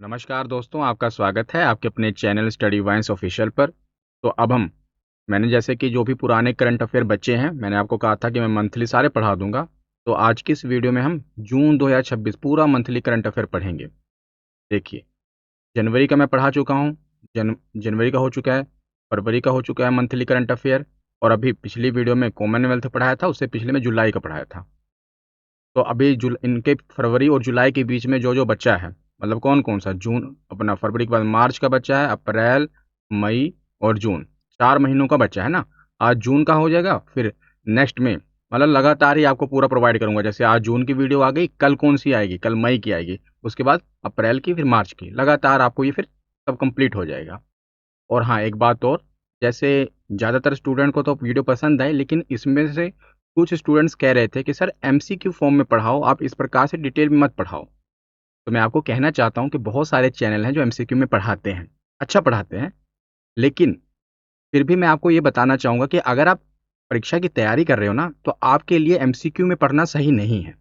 नमस्कार दोस्तों, आपका स्वागत है आपके अपने चैनल स्टडी वाइन्स ऑफिशियल पर। तो अब मैंने जैसे कि जो भी पुराने करंट अफेयर बच्चे हैं, मैंने आपको कहा था कि मैं मंथली सारे पढ़ा दूंगा। तो आज की इस वीडियो में हम जून 2026 पूरा मंथली करंट अफेयर पढ़ेंगे। देखिए, जनवरी का मैं पढ़ा चुका हूँ। जनवरी का हो चुका है, फरवरी का हो चुका है मंथली करंट अफेयर, और अभी पिछली वीडियो में कॉमनवेल्थ पढ़ाया था, उससे पिछले में जुलाई का पढ़ाया था। तो अभी इनके फरवरी और जुलाई के बीच में जो जो बच्चा है, मतलब कौन कौन सा, जून अपना फरवरी के बाद मार्च का बच्चा है, अप्रैल, मई और जून, 4 महीनों का बच्चा है ना। आज जून का हो जाएगा, फिर नेक्स्ट में मतलब लगातार ही आपको पूरा प्रोवाइड करूंगा। जैसे आज जून की वीडियो आ गई, कल कौन सी आएगी, कल मई की आएगी, उसके बाद अप्रैल की, फिर मार्च की, लगातार आपको ये फिर सब कंप्लीट हो जाएगा। और हाँ, एक बात और, जैसे ज़्यादातर स्टूडेंट को तो वीडियो पसंद आई, लेकिन इसमें से कुछ स्टूडेंट्स कह रहे थे कि सर एमसीक्यू फॉर्म में पढ़ाओ, आप इस प्रकार से डिटेल में मत पढ़ाओ। तो मैं आपको कहना चाहता हूँ कि बहुत सारे चैनल हैं जो एमसीक्यू में पढ़ाते हैं, अच्छा पढ़ाते हैं, लेकिन फिर भी मैं आपको ये बताना चाहूँगा कि अगर आप परीक्षा की तैयारी कर रहे हो ना, तो आपके लिए एमसीक्यू में पढ़ना सही नहीं है।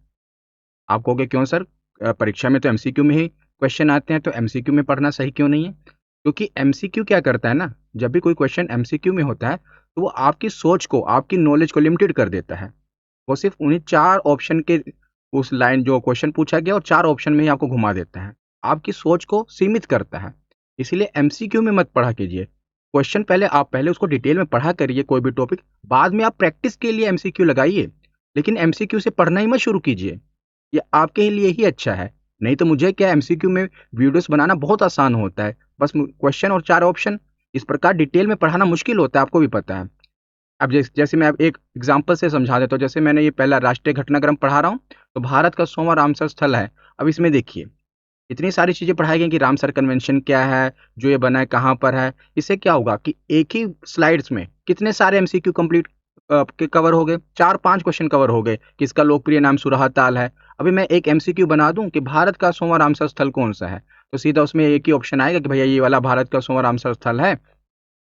आप कहोगे क्यों सर, परीक्षा में तो एमसीक्यू में ही क्वेश्चन आते हैं, तो एमसीक्यू में पढ़ना सही क्यों नहीं है? क्योंकि एमसीक्यू क्या करता है ना, जब भी कोई क्वेश्चन एमसीक्यू में होता है, तो वो आपकी सोच को, आपकी नॉलेज को लिमिटेड कर देता है। वो सिर्फ उन्हीं 4 ऑप्शन के, उस लाइन जो क्वेश्चन पूछा गया और 4 ऑप्शन में ही आपको घुमा देता है, आपकी सोच को सीमित करता है। इसीलिए एमसीक्यू में मत पढ़ा कीजिए। क्वेश्चन पहले उसको डिटेल में पढ़ा करिए, कोई भी टॉपिक, बाद में आप प्रैक्टिस के लिए एमसीक्यू लगाइए, लेकिन एमसीक्यू से पढ़ना ही मत शुरू कीजिए। ये आपके लिए ही अच्छा है। नहीं तो मुझे क्या, एमसीक्यू में वीडियोस बनाना बहुत आसान होता है, बस क्वेश्चन और 4 ऑप्शन, इस प्रकार डिटेल में पढ़ाना मुश्किल होता है, आपको भी पता है। अब जैसे मैं अब एक एग्जांपल से समझा देता हूँ। जैसे मैंने ये पहला राष्ट्रीय घटनाक्रम पढ़ा रहा हूँ, तो भारत का 100वां रामसर स्थल है। अब इसमें देखिए, इतनी सारी चीजें पढ़ाई गई कि रामसर कन्वेंशन क्या है, जो ये बना है कहाँ पर है। इससे क्या होगा कि एक ही स्लाइड्स में कितने सारे एमसीक्यू कंप्लीट के कवर हो गए, 4-5 क्वेश्चन कवर हो गए कि इसका लोकप्रिय नाम सुराह ताल है। अभी मैं एक एमसीक्यू बना दूं कि भारत का 100वां रामसर स्थल कौन सा है, तो सीधा उसमें एक ही ऑप्शन आएगा कि भैया ये वाला भारत का 100वां रामसर स्थल है,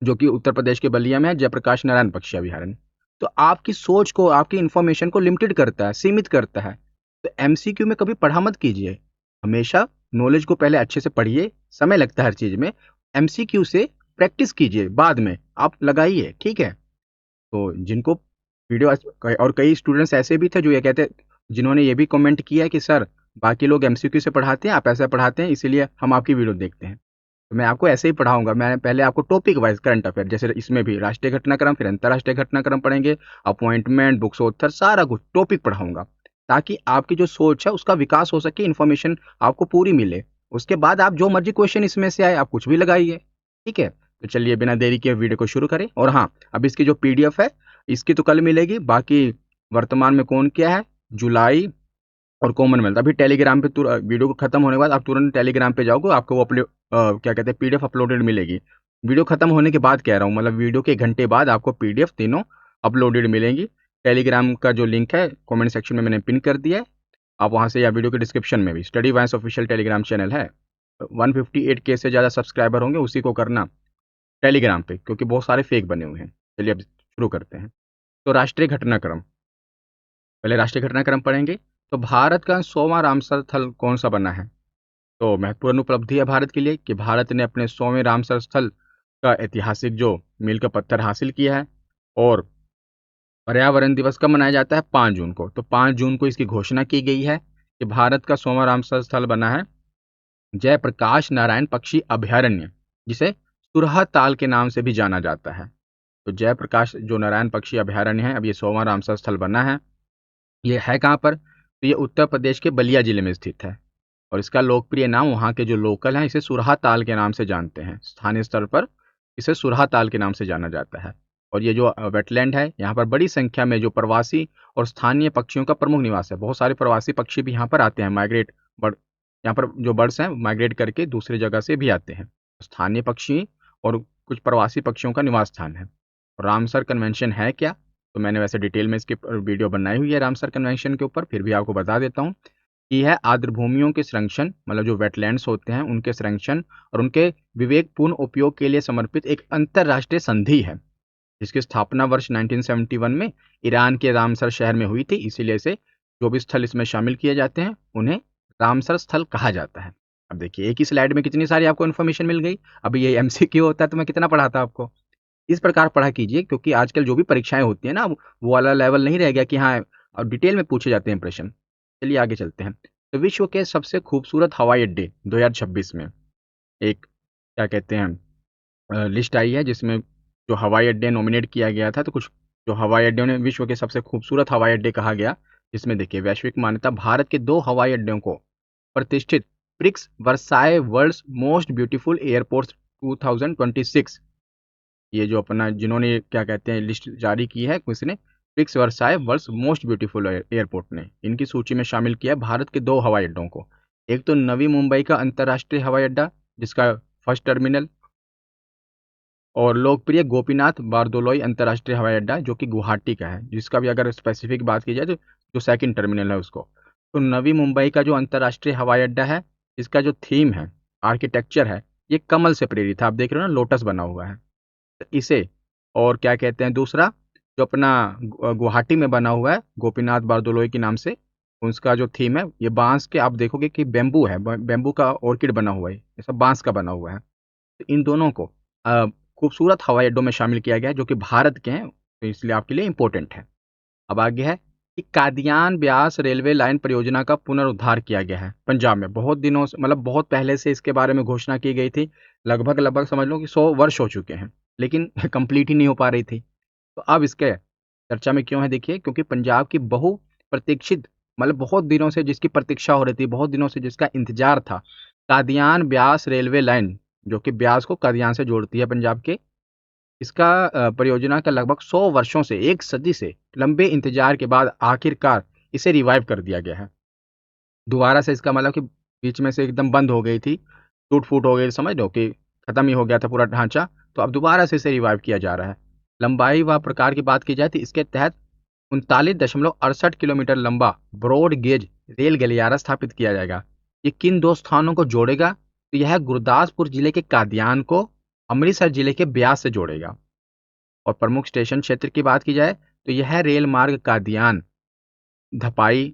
जो कि उत्तर प्रदेश के बलिया में है, जयप्रकाश नारायण पक्षी अभयारण्य। तो आपकी सोच को, आपकी इंफॉर्मेशन को लिमिटेड करता है, सीमित करता है। तो एमसीक्यू में कभी पढ़ा मत कीजिए। हमेशा नॉलेज को पहले अच्छे से पढ़िए, समय लगता है हर चीज में। एमसीक्यू से प्रैक्टिस कीजिए, बाद में आप लगाइए, ठीक है। तो जिनको वीडियो, और कई स्टूडेंट्स ऐसे भी थे जो ये कहते, जिन्होंने ये भी कमेंट किया कि सर बाकी लोग एमसीक्यू से पढ़ाते हैं, आप ऐसा पढ़ाते हैं, इसीलिए हम आपकी वीडियो देखते हैं। तो मैं आपको ऐसे ही पढ़ाऊंगा। मैं पहले आपको टॉपिक वाइज करंट अफेयर, जैसे इसमें भी राष्ट्रीय घटनाक्रम, फिर अंतर्राष्ट्रीय घटनाक्रम पढ़ेंगे, अपॉइंटमेंट, बुक्सोत्तर, सारा कुछ टॉपिक पढ़ाऊंगा, ताकि आपकी जो सोच है उसका विकास हो सके, इन्फॉर्मेशन आपको पूरी मिले। उसके बाद आप जो मर्जी क्वेश्चन इसमें से आए, आप कुछ भी लगाइए, ठीक है। तो चलिए बिना देरी के वीडियो को शुरू करें। और हाँ, अब इसकी जो पीडीएफ है, इसकी तो कल मिलेगी। बाकी वर्तमान में कौन क्या है, जुलाई और कॉमनवेल्थ, अभी टेलीग्राम पे वीडियो को खत्म होने के बाद आप तुरंत टेलीग्राम पे जाओगे, आपको वो अपलोड, क्या कहते हैं, पीडीएफ अपलोडेड मिलेगी। वीडियो खत्म होने के बाद कह रहा हूँ, मतलब वीडियो के 1 घंटे बाद आपको पीडीएफ तीनों अपलोडेड मिलेंगी। टेलीग्राम का जो लिंक है कमेंट सेक्शन में मैंने पिन कर दिया है, आप वहाँ से, या वीडियो के डिस्क्रिप्शन में भी study wines official Telegram channel है। 158K से ज़्यादा सब्सक्राइबर होंगे, उसी को करना टेलीग्राम पे, क्योंकि बहुत सारे फेक बने हुए हैं। चलिए अब शुरू करते हैं। तो राष्ट्रीय घटनाक्रम, पहले राष्ट्रीय घटनाक्रम पढ़ेंगे। तो भारत का 100वां रामसर स्थल कौन सा बना है? तो महत्वपूर्ण उपलब्धि है भारत के लिए कि भारत ने अपने 100वें रामसर स्थल का ऐतिहासिक जो मील का पत्थर हासिल किया है। और पर्यावरण दिवस कब मनाया जाता है? 5 जून को। तो 5 जून को इसकी घोषणा की गई है कि भारत का 100वां रामसर स्थल बना है जयप्रकाश नारायण पक्षी अभयारण्य, जिसे सुरहा ताल के नाम से भी जाना जाता है। तो जयप्रकाश जो नारायण पक्षी अभयारण्य है, अब ये 100वां रामसर स्थल बना है। ये है कहाँ पर? तो ये उत्तर प्रदेश के बलिया जिले में स्थित है, और इसका लोकप्रिय नाम, वहाँ के जो लोकल हैं, इसे सुरहा ताल के नाम से जानते हैं। स्थानीय स्तर पर इसे सुरहा ताल के नाम से जाना जाता है। और ये जो वेटलैंड है, यहाँ पर बड़ी संख्या में जो प्रवासी और स्थानीय पक्षियों का प्रमुख निवास है। बहुत सारे प्रवासी पक्षी भी यहाँ पर आते हैं, माइग्रेट बर्ड, यहाँ पर जो बर्ड्स हैं माइग्रेट करके दूसरी जगह से भी आते हैं। स्थानीय पक्षी और कुछ प्रवासी पक्षियों का निवास स्थान है। और रामसर कन्वेंशन है क्या? तो मैंने वैसे डिटेल में इसकी वीडियो बनाई हुई है रामसर कन्वेंशन के ऊपर, फिर भी आपको बता देता हूँ कि है आर्द्र भूमियों के संरक्षण, मतलब जो वेटलैंड्स होते हैं उनके संरक्षण और उनके विवेकपूर्ण उपयोग के लिए समर्पित एक अंतरराष्ट्रीय संधि है, जिसकी स्थापना वर्ष 1971 में ईरान के रामसर शहर में हुई थी। इसीलिए इसे, जो भी स्थल इसमें शामिल किए जाते हैं, उन्हें रामसर स्थल कहा जाता है। अब देखिए एक ही स्लाइड में कितनी सारी आपको इन्फॉर्मेशन मिल गई। अभी ये एमसीक्यू होता तो मैं कितना पढ़ाता आपको। इस प्रकार पढ़ा कीजिए, क्योंकि आजकल जो भी परीक्षाएं होती है ना, वो वाला लेवल नहीं रह गया कि हाँ अब डिटेल में पूछे जाते हैं प्रश्न। चलिए आगे चलते हैं। तो विश्व के सबसे खूबसूरत हवाई अड्डे 2026 में एक क्या कहते हैं लिस्ट आई है, जिसमें जो हवाई अड्डे नॉमिनेट किया गया था, तो कुछ जो हवाई अड्डों ने विश्व के सबसे खूबसूरत हवाई अड्डे कहा गया, जिसमें देखिए वैश्विक मान्यता भारत के 2 हवाई अड्डों को प्रतिष्ठित Prix Versailles world's most beautiful airports 2026, ये जो अपना जिन्होंने क्या कहते हैं लिस्ट जारी की है किसने, Prix Versailles world's most beautiful airport ने इनकी सूची में शामिल किया है भारत के 2 हवाई अड्डों को। एक तो नवी मुंबई का अंतर्राष्ट्रीय हवाई अड्डा, जिसका फर्स्ट टर्मिनल, और लोकप्रिय गोपीनाथ बारदोलोई अंतर्राष्ट्रीय हवाई अड्डा जो कि गुवाहाटी का है, जिसका भी अगर स्पेसिफिक बात की जाए तो जो सेकंड टर्मिनल है उसको। तो नवी मुंबई का जो अंतर्राष्ट्रीय हवाई अड्डा है, इसका जो थीम है, आर्किटेक्चर है, ये कमल से प्रेरित है। आप देख रहे हो ना, लोटस बना हुआ है। तो इसे, और क्या कहते हैं दूसरा जो अपना गुवाहाटी में बना हुआ है गोपीनाथ बारदोलोई के नाम से, उसका जो थीम है ये बांस के, आप देखोगे कि बेम्बू है, बेम्बू का ऑर्किड बना हुआ है, ये सब बांस का बना हुआ है। तो इन दोनों को अ, खूबसूरत हवाई अड्डों में शामिल किया गया है जो कि भारत के हैं, तो इसलिए आपके लिए इंपॉर्टेंट है। अब आगे है कि कादियान ब्यास रेलवे लाइन परियोजना का पुनरुद्धार किया गया है पंजाब में। बहुत दिनों से, मतलब बहुत पहले से इसके बारे में घोषणा की गई थी, लगभग लगभग समझ लो कि 100 वर्ष हो चुके हैं, लेकिन कंप्लीट ही नहीं हो पा रही थी। तो अब इसके चर्चा में क्यों है, देखिए क्योंकि पंजाब की बहु प्रतीक्षित, मतलब बहुत दिनों से जिसकी प्रतीक्षा हो रही थी, बहुत दिनों से जिसका इंतजार था, कादियान ब्यास रेलवे लाइन, जो कि ब्यास को कादियान से जोड़ती है पंजाब के, इसका परियोजना का लगभग 100 वर्षों से, एक सदी से लंबे इंतजार के बाद आखिरकार इसे रिवाइव कर दिया गया है दोबारा से। इसका मतलब कि बीच में से एकदम बंद हो गई थी, टूट फूट हो गई, समझ लो कि खत्म ही हो गया था पूरा ढांचा, तो अब दोबारा से इसे रिवाइव किया जा रहा है। लंबाई व प्रकार की बात की जाए तो इसके तहत 39.68 किलोमीटर लंबा ब्रॉड गेज रेल गलियारा स्थापित किया जाएगा। ये किन 2 स्थानों को जोड़ेगा, तो यह गुरदासपुर जिले के कादियान को अमृतसर जिले के ब्यास से जोड़ेगा। और प्रमुख स्टेशन क्षेत्र की बात की जाए तो यह रेल मार्ग कादियान, धपाई,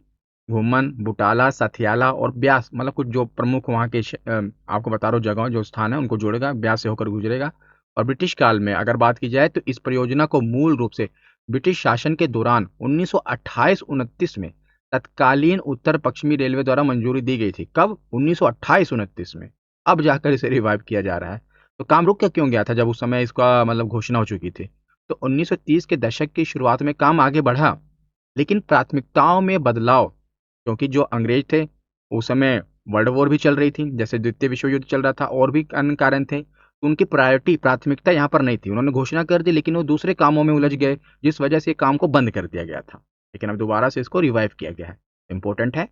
घुमन, बुटाला, सथियाला और ब्यास, मतलब कुछ जो प्रमुख वहाँ के आपको बता रहा हूँ जगह जो स्थान है उनको जोड़ेगा, ब्यास से होकर गुजरेगा। और ब्रिटिश काल में अगर बात की जाए तो इस परियोजना को मूल रूप से ब्रिटिश शासन के दौरान 1928-29 में तत्कालीन उत्तर पश्चिमी रेलवे द्वारा मंजूरी दी गई थी। कब? 1928-29 में। अब जाकर इसे रिवाइव किया जा रहा है। तो काम रुक क्यों गया था जब उस समय इसका मतलब घोषणा हो चुकी थी? तो 1930 के दशक की शुरुआत में काम आगे बढ़ा, लेकिन प्राथमिकताओं में बदलाव, क्योंकि जो अंग्रेज थे उस समय वर्ल्ड वॉर भी चल रही थी, जैसे द्वितीय विश्व युद्ध चल रहा था, और भी अन्य कारण थे, तो उनकी प्रायोरिटी, प्राथमिकता यहाँ पर नहीं थी। उन्होंने घोषणा कर दी लेकिन वो दूसरे कामों में उलझ गए, जिस वजह से काम को बंद कर दिया गया था। लेकिन अब दोबारा से इसको रिवाइव किया गया है, इंपॉर्टेंट है।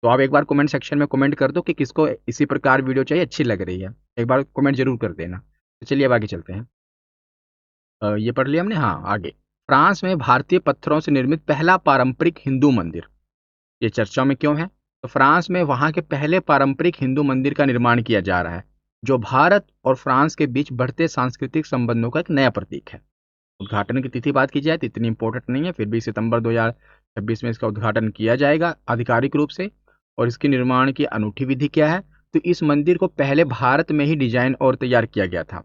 तो आप एक बार कमेंट सेक्शन में कमेंट कर दो कि किसको इसी प्रकार वीडियो चाहिए, अच्छी लग रही है, एक बार कमेंट जरूर कर देना। तो चलिए अब आगे चलते हैं। ये पढ़ लिया हमने, हाँ आगे। फ्रांस में भारतीय पत्थरों से निर्मित पहला पारंपरिक हिंदू मंदिर, ये चर्चा में क्यों है? तो फ्रांस में वहां के पहले पारंपरिक हिंदू मंदिर का निर्माण किया जा रहा है, जो भारत और फ्रांस के बीच बढ़ते सांस्कृतिक संबंधों का एक नया प्रतीक है। उद्घाटन की तिथि बात की जाए तो इतनी इंपॉर्टेंट नहीं है, फिर भी सितंबर 2026 में इसका उद्घाटन किया जाएगा आधिकारिक रूप से। और इसके निर्माण की अनूठी विधि क्या है? तो इस मंदिर को पहले भारत में ही डिजाइन और तैयार किया गया था,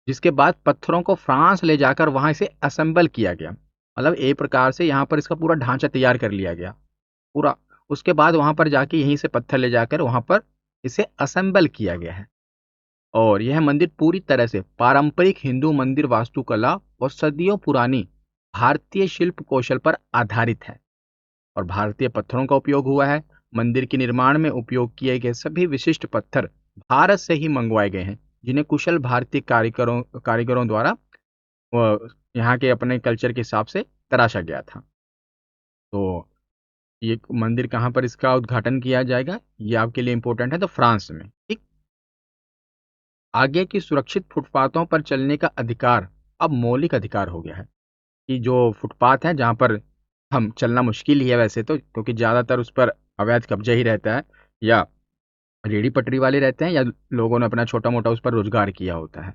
जिसके बाद पत्थरों को फ्रांस ले जाकर वहां इसे असेंबल किया गया, मतलब एक प्रकार से यहाँ पर इसका पूरा ढांचा तैयार कर लिया गया पूरा। उसके बाद वहां पर जाके यहीं से पत्थर ले जाकर वहां पर इसे असेंबल किया गया है। और यह मंदिर पूरी तरह से पारंपरिक हिंदू मंदिर वास्तुकला और सदियों पुरानी भारतीय शिल्प कौशल पर आधारित है, और भारतीय पत्थरों का उपयोग हुआ है। मंदिर के निर्माण में उपयोग किए गए सभी विशिष्ट पत्थर भारत से ही मंगवाए गए हैं, जिन्हें कुशल भारतीय कारीगरों द्वारा यहाँ के अपने कल्चर के हिसाब से तराशा गया था। तो ये मंदिर कहाँ पर इसका उद्घाटन किया जाएगा, ये आपके लिए इंपॉर्टेंट है, तो फ्रांस में, ठीक। आगे की सुरक्षित फुटपाथों पर चलने का अधिकार अब मौलिक अधिकार हो गया है, कि जो फुटपाथ है जहाँ पर हम चलना मुश्किल ही है वैसे तो, क्योंकि ज़्यादातर उस पर अवैध कब्जा ही रहता है, या रेडी पटरी वाले रहते हैं, या लोगों ने अपना छोटा मोटा उस पर रोजगार किया होता है।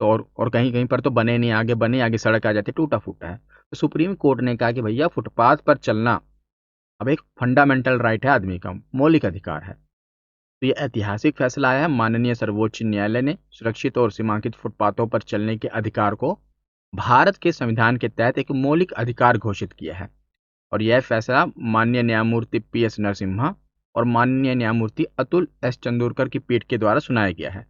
तो और कहीं कहीं पर तो बने नहीं, आगे बने, आगे सड़क आ जाती, टूटा फूटा है। तो सुप्रीम कोर्ट ने कहा कि भैया फुटपाथ पर चलना अब एक फंडामेंटल राइट है, आदमी का मौलिक अधिकार है। तो ये ऐतिहासिक फैसला आया है माननीय सर्वोच्च न्यायालय ने सुरक्षित और सीमांकित फुटपाथों पर चलने के अधिकार को भारत के संविधान के तहत एक मौलिक अधिकार घोषित किया है। और यह फैसला माननीय न्यायमूर्ति पी.एस. नरसिम्हा और माननीय न्यायमूर्ति अतुल एस चंदोरकर की पीठ के द्वारा सुनाया गया है।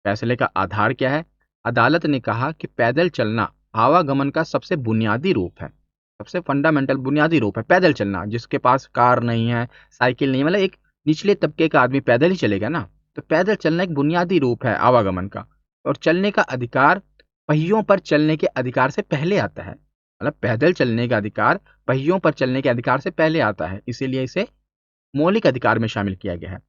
फैसले का आधार क्या है? अदालत ने कहा कि पैदल चलना आवागमन का सबसे बुनियादी रूप है, सबसे फंडामेंटल बुनियादी रूप है पैदल चलना। जिसके पास कार नहीं है, साइकिल नहीं है, मतलब एक निचले तबके का आदमी पैदल ही चलेगा ना। तो पैदल चलना एक बुनियादी रूप है आवागमन का। और चलने का अधिकार पहियों पर चलने के अधिकार से पहले आता है। मतलब पैदल चलने का अधिकार पहियों पर चलने के अधिकार से पहले आता है, इसीलिए इसे मौलिक अधिकार में शामिल किया गया है।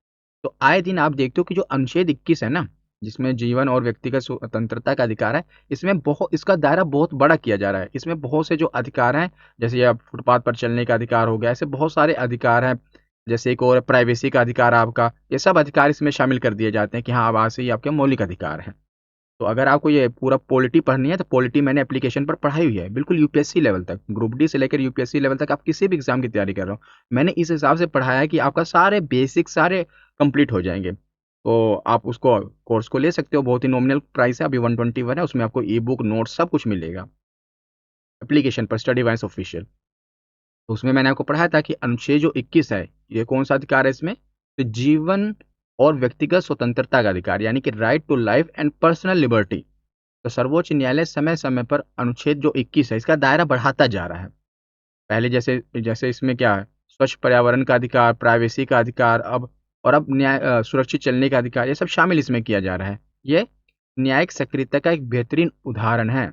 तो आए दिन आप देखते हो कि जो अनुच्छेद 21 है ना, जिसमें जीवन और व्यक्तिगत स्वतंत्रता का अधिकार है, इसमें बहुत इसका दायरा बहुत बड़ा किया जा रहा है। इसमें बहुत से जो अधिकार हैं, जैसे ये फुटपाथ पर चलने का अधिकार हो गया, ऐसे बहुत सारे अधिकार हैं। जैसे एक और प्राइवेसी का अधिकार है आपका, ये सब अधिकार इसमें शामिल कर दिए जाते हैं कि हाँ, अब आज से ये आपके मौलिक अधिकार हैं। तो अगर आपको ये पूरा पॉलिटी पढ़नी है तो पॉलिटी मैंने एप्लीकेशन पर पढ़ाई हुई है, बिल्कुल यूपीएससी लेवल तक, ग्रुप डी से लेकर यूपीएससी लेवल तक। आप किसी भी एग्जाम की तैयारी कर रहे हो, मैंने इस हिसाब से पढ़ाया है कि आपका सारे बेसिक सारे कंप्लीट हो जाएंगे। तो आप उसको कोर्स को ले सकते हो, बहुत ही नॉमिनल प्राइस है, अभी 121 है। उसमें आपको ई बुक नोट सब कुछ मिलेगा एप्लीकेशन पर, स्टडी वाइस ऑफिशियल। तो उसमें मैंने आपको पढ़ाया था कि अनुच्छेद जो 21 है, ये कौन सा अधिकार है इसमें? तो जीवन और व्यक्तिगत स्वतंत्रता का अधिकार, यानी कि right to life and personal liberty. तो सर्वोच्च न्यायालय समय समय पर अनुच्छेद जो 21 है, इसका दायरा बढ़ाता जा रहा है। पहले जैसे जैसे इसमें क्या है, स्वच्छ पर्यावरण का अधिकार, प्राइवेसी का अधिकार, अब सुरक्षित चलने का अधिकार, ये सब शामिल इसमें किया जा रहा है। ये न्यायिक सक्रियता का एक बेहतरीन उदाहरण है।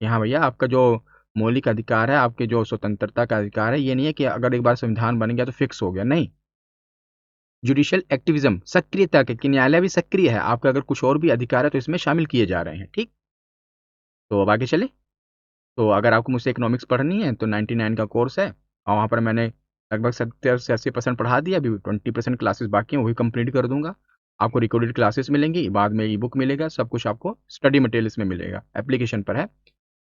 यहाँ भैया आपका जो मौलिक अधिकार है, आपके जो स्वतंत्रता का अधिकार है, ये नहीं है कि अगर एक बार संविधान बन गया तो फिक्स हो गया, नहीं। जुडिशियल एक्टिविज्म, सक्रियता के कि न्यायालय भी सक्रिय है, आपका अगर कुछ और भी अधिकार है तो इसमें शामिल किए जा रहे हैं। ठीक, तो अब आगे चले। तो अगर आपको मुझसे इकोनॉमिक्स पढ़नी है तो 99 का कोर्स है, और वहाँ पर मैंने लगभग 70 से 80% पढ़ा दिया। अभी 20% क्लासेस बाकी हैं, वही कंप्लीट कर दूंगा। आपको रिकॉर्डेड क्लासेस मिलेंगी, बाद में ई बुक मिलेगा, सब कुछ आपको स्टडी मटेरियल इसमें मिलेगा, एप्लीकेशन पर है।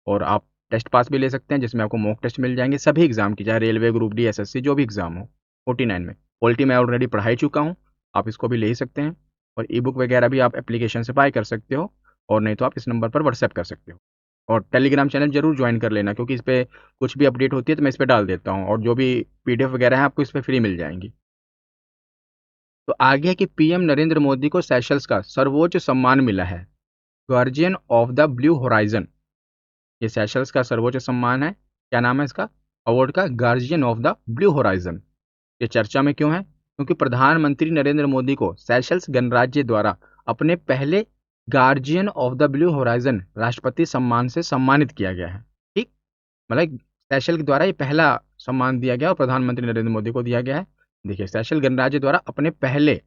और आप टेस्ट पास भी ले सकते हैं, जिसमें आपको मॉक टेस्ट मिल जाएंगे सभी एग्जाम की, चाहे रेलवे, ग्रुप डी, एसएससी, जो भी एग्जाम हो। 49 में पॉलिटी मैं ऑलरेडी पढ़ा ही चुका हूँ, आप इसको भी ले ही सकते हैं। और ई बुक वगैरह भी आप एप्लीकेशन से बाय कर सकते हो, और नहीं तो आप इस नंबर पर व्हाट्सएप कर सकते हो। और टेलीग्राम चैनल जरूर ज्वाइन कर लेना, क्योंकि इस पर कुछ भी अपडेट होती है तो मैं इस पर डाल देता हूँ, और जो भी पीडीएफ वगैरह है आपको इस पर फ्री मिल जाएंगी। तो आगे है कि पीएम नरेंद्र मोदी को सेशल्स का सर्वोच्च सम्मान मिला है, guardian of the blue horizon. ये सेशल्स का सर्वोच्च सम्मान है, क्या नाम है इसका अवार्ड का? Guardian of the blue horizon. ये चर्चा में क्यों है? क्योंकि प्रधानमंत्री नरेंद्र मोदी को सेशल्स गणराज्य द्वारा अपने पहले guardian of the blue horizon राष्ट्रपति सम्मान से सम्मानित किया गया है। ठीक, मतलब सेशल के द्वारा ये पहला सम्मान दिया गया और प्रधानमंत्री नरेंद्र मोदी को दिया गया है। देखिए, सेशल गणराज्य द्वारा अपने पहले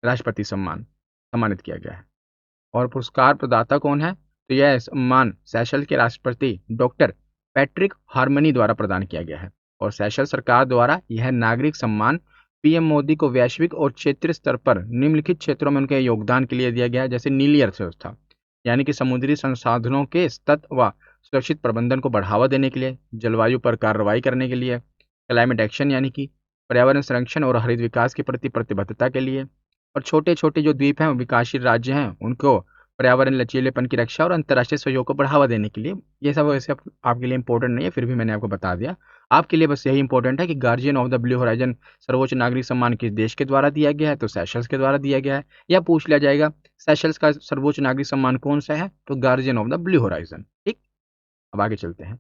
राष्ट्रपति सम्मान सम्मानित किया गया है। और पुरस्कार प्रदाता कौन है? तो यह सम्मान सेशल के राष्ट्रपति डॉक्टर पैट्रिक हार्मनी द्वारा प्रदान किया गया है। और सेशल सरकार द्वारा यह नागरिक सम्मान पीएम मोदी को वैश्विक और क्षेत्रीय स्तर पर निम्नलिखित क्षेत्रों में उनके योगदान के लिए दिया गया है, जैसे नीली अर्थव्यवस्था, यानी कि समुद्री संसाधनों के सतत व सुरक्षित प्रबंधन को बढ़ावा देने के लिए, जलवायु पर कार्रवाई करने के लिए, क्लाइमेट एक्शन यानी कि पर्यावरण संरक्षण और हरित विकास के प्रति प्रतिबद्धता के लिए, और छोटे छोटे जो द्वीप हैं, विकासशील राज्य हैं, उनको पर्यावरण लचीलेपन की रक्षा और अंतर्राष्ट्रीय सहयोग को बढ़ावा देने के लिए। ये सब वैसे आपके लिए इंपॉर्टेंट नहीं है, फिर भी मैंने आपको बता दिया। आपके लिए बस यही इंपॉर्टेंट है कि guardian of the blue horizon सर्वोच्च नागरिक सम्मान किस देश के द्वारा दिया गया है? तो सेशल्स के द्वारा दिया गया है। या पूछ लिया जाएगा सेशल्स का सर्वोच्च नागरिक सम्मान कौन सा है? तो guardian of the blue horizon. ठीक, अब आगे चलते हैं।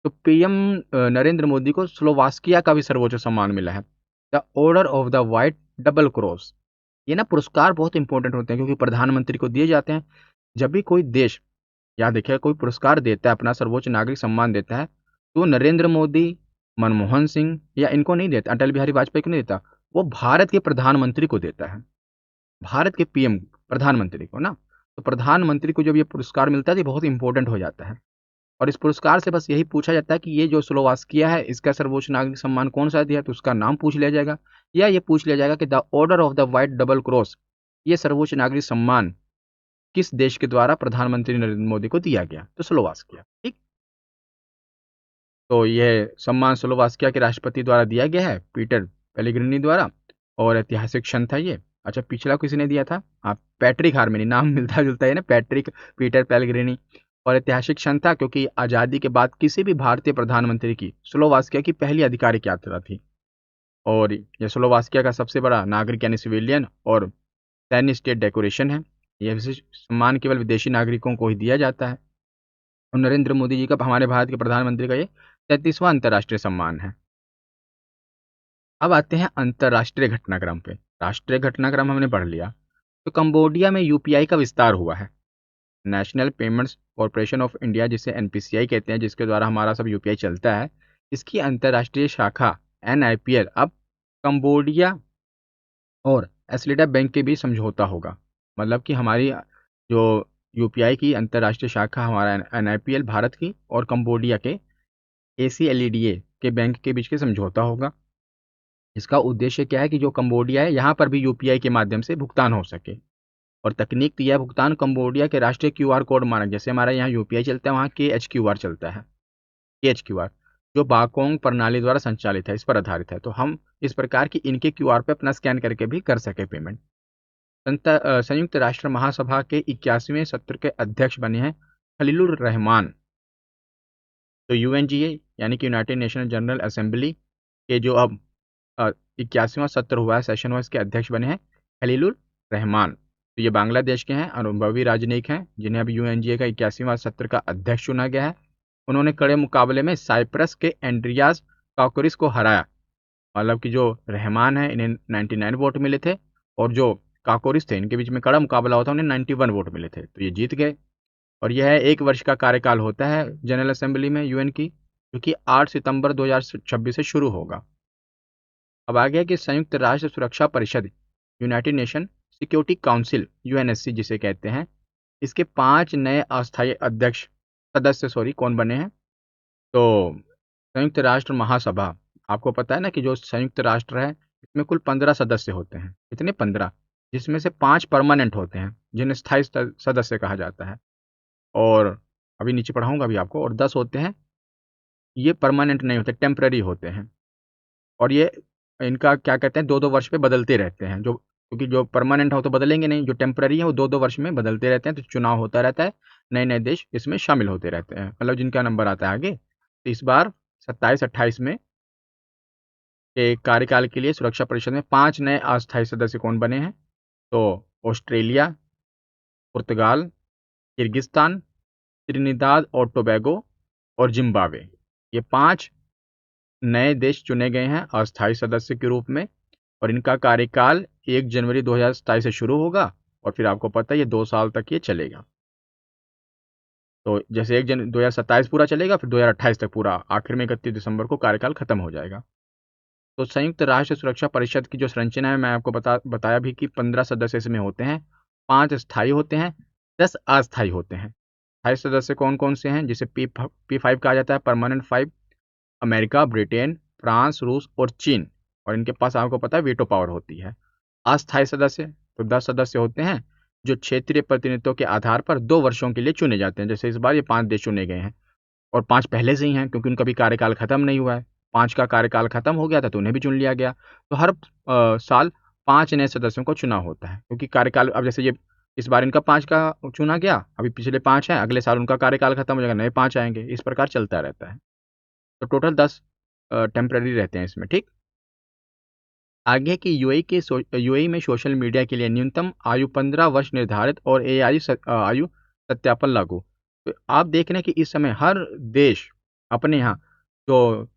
तो पीएम नरेंद्र मोदी को स्लोवाकिया का भी सर्वोच्च सम्मान मिला है, the order of the white double cross. ये ना पुरस्कार बहुत इंपॉर्टेंट होते हैं, क्योंकि प्रधानमंत्री को दिए जाते हैं। जब भी कोई देश, याद रखिए, कोई पुरस्कार देता है, अपना सर्वोच्च नागरिक सम्मान देता है, तो नरेंद्र मोदी, मनमोहन सिंह या इनको नहीं देता, अटल बिहारी वाजपेयी को नहीं देता, वो भारत के प्रधानमंत्री को देता है, भारत के पीएम प्रधानमंत्री को ना। तो प्रधानमंत्री को जब ये पुरस्कार मिलता है तो ये बहुत इंपॉर्टेंट हो जाता है। और इस पुरस्कार से बस यही पूछा जाता है कि ये जो स्लोवाकिया है, इसका सर्वोच्च नागरिक सम्मान कौन सा दिया, तो उसका नाम पूछ लिया जाएगा। या ये पूछ लिया जाएगा कि the order of the white double cross, ये सर्वोच्च नागरिक सम्मान किस देश के द्वारा प्रधानमंत्री नरेंद्र मोदी को दिया गया? तो स्लोवाकिया। ठीक, तो यह सम्मान स्लोवाकिया के राष्ट्रपति द्वारा दिया गया है, पीटर पेलेग्रिनी द्वारा, और ऐतिहासिक क्षण था ये। अच्छा, पिछला किसी ने दिया था? हाँ, पैट्रिक हार्मनी, नाम मिलता जुलता है ना, पैट्रिक पीटर पेलेग्रिनी। और ऐतिहासिक क्षण था क्योंकि आज़ादी के बाद किसी भी भारतीय प्रधानमंत्री की स्लोवाकिया की पहली आधिकारिक यात्रा थी। और ये स्लोवाकिया का सबसे बड़ा नागरिक यानी सिविलियन और सैन्य स्टेट डेकोरेशन है। यह विशेष सम्मान केवल विदेशी नागरिकों को ही दिया जाता है। और नरेंद्र मोदी जी का, हमारे भारत के प्रधानमंत्री का, ये 33वां अंतर्राष्ट्रीय सम्मान है। अब आते हैं अंतर्राष्ट्रीय घटनाक्रम पे। राष्ट्रीय घटनाक्रम हमने पढ़ लिया। तो कंबोडिया में यूपीआई का विस्तार हुआ है। National payments corporation of India, जिसे एनपीसीआई कहते हैं, जिसके द्वारा हमारा सब यूपीआई चलता है, इसकी अंतर्राष्ट्रीय शाखा एनआईपीएल अब कंबोडिया और एसलीडा बैंक के बीच समझौता होगा। मतलब कि हमारी जो यूपीआई की अंतर्राष्ट्रीय शाखा, हमारा एनआईपीएल भारत की और कंबोडिया के एसीएलईडीए के बैंक के बीच के समझौता होगा। इसका उद्देश्य क्या है कि जो कंबोडिया है, यहाँ पर भी यूपीआई के माध्यम से भुगतान हो सके। और तकनीक तो यह भुगतान कंबोडिया के राष्ट्रीय क्यूआर कोड मानक, जैसे हमारा यहाँ यूपीआई चलता है, वहाँ KHQR चलता है। KHQR जो बाकोंग प्रणाली द्वारा संचालित है, इस पर आधारित है। तो हम इस प्रकार की इनके क्यूआर पे अपना स्कैन करके भी कर सके पेमेंट। संयुक्त राष्ट्र महासभा के 81वें सत्र के अध्यक्ष बने हैं खलीलुर रहमान। तो यूएनजीए यानी कि यूनाइटेड नेशन जनरल असेंबली के जो अब 81वां सत्र हुआ है, सेशन हुआ, इसके अध्यक्ष बने हैं खलीलुर रहमान। तो ये बांग्लादेश के हैं, अनुभवी राजनयिक हैं, जिन्हें अब यूएनजीए का 81वां सत्र का अध्यक्ष चुना गया है। उन्होंने कड़े मुकाबले में साइप्रस के एंड्रियास काकोरिस को हराया। मतलब कि जो रहमान है, इन्हें 99 वोट मिले थे, और जो काकोरिस थे, इनके बीच में कड़ा मुकाबला होता, उन्हें 91 वोट मिले थे। तो ये जीत गए। और यह 1 वर्ष का कार्यकाल होता है जनरल असेंबली में यूएन की, जो कि 8 सितंबर 2026 से शुरू होगा। अब आ गया कि संयुक्त राष्ट्र सुरक्षा परिषद, United nation security council, UNSC जिसे कहते हैं, इसके 5 नए अस्थायी अध्यक्ष सदस्य कौन बने हैं? तो संयुक्त राष्ट्र महासभा, आपको पता है ना कि जो संयुक्त राष्ट्र है, इसमें कुल 15 सदस्य होते हैं। कितने? 15, जिसमें से 5 परमानेंट होते हैं, जिन्हें स्थायी सदस्य कहा जाता है। और अभी नीचे पढ़ाऊंगा अभी आपको। और 10 होते हैं, ये परमानेंट नहीं होते, टेम्पररी होते हैं। और ये इनका क्या कहते हैं, 2-2 वर्ष पे बदलते रहते हैं। जो, क्योंकि जो परमानेंट हो तो बदलेंगे नहीं, जो टेम्पररी है वो 2-2 वर्ष में बदलते रहते हैं। तो चुनाव होता रहता है, नए नए देश इसमें शामिल होते रहते हैं, मतलब जिनका नंबर आता है आगे। तो इस बार 27-28 में के कार्यकाल के लिए सुरक्षा परिषद में 5 नए अस्थायी सदस्य कौन बने हैं? तो ऑस्ट्रेलिया, पुर्तगाल, किर्गिस्तान, त्रिनिदाद और टोबैगो और जिम्बाब्वे, ये 5 नए देश चुने गए हैं अस्थायी सदस्य के रूप में। और इनका कार्यकाल 1 जनवरी 2027 से शुरू होगा, और फिर आपको पता है ये 2 साल तक ये चलेगा। तो जैसे 1 जनवरी 2027 पूरा चलेगा, फिर 2028 तक पूरा, आखिर में 31 दिसंबर को कार्यकाल खत्म हो जाएगा। तो संयुक्त राष्ट्र सुरक्षा परिषद की जो संरचना है, मैं आपको बताया भी कि 15 सदस्य इसमें होते हैं, 5 स्थायी होते हैं, 10 अस्थायी होते हैं। स्थायी सदस्य कौन कौन से हैं, जिसे P5 कहा जाता है, परमानेंट 5, अमेरिका, ब्रिटेन, फ्रांस, रूस और चीन। और इनके पास आपको पता है वीटो पावर होती है। अस्थायी सदस्य तो 10 सदस्य होते हैं, जो क्षेत्रीय प्रतिनिधित्व के आधार पर 2 वर्षों के लिए चुने जाते हैं। जैसे इस बार ये 5 देश चुने गए हैं, और 5 पहले से ही हैं, क्योंकि उनका भी कार्यकाल खत्म नहीं हुआ है। 5 का कार्यकाल खत्म हो गया था, तो उन्हें भी चुन लिया गया। तो हर साल 5 नए सदस्यों को चुना होता है, क्योंकि कार्यकाल, अब जैसे ये इस बार इनका 5 का चुना गया, अभी पिछले 5 हैं, अगले साल उनका कार्यकाल खत्म हो जाएगा, नए 5 आएंगे, इस प्रकार चलता रहता है। तो टोटल 10 टेम्पररी रहते हैं इसमें, ठीक। आगे कि यूएई में सोशल मीडिया के लिए न्यूनतम आयु 15 वर्ष निर्धारित और एआई आयु सत्यापन लागू। तो आप देख रहे हैं कि इस समय हर देश अपने यहाँ जो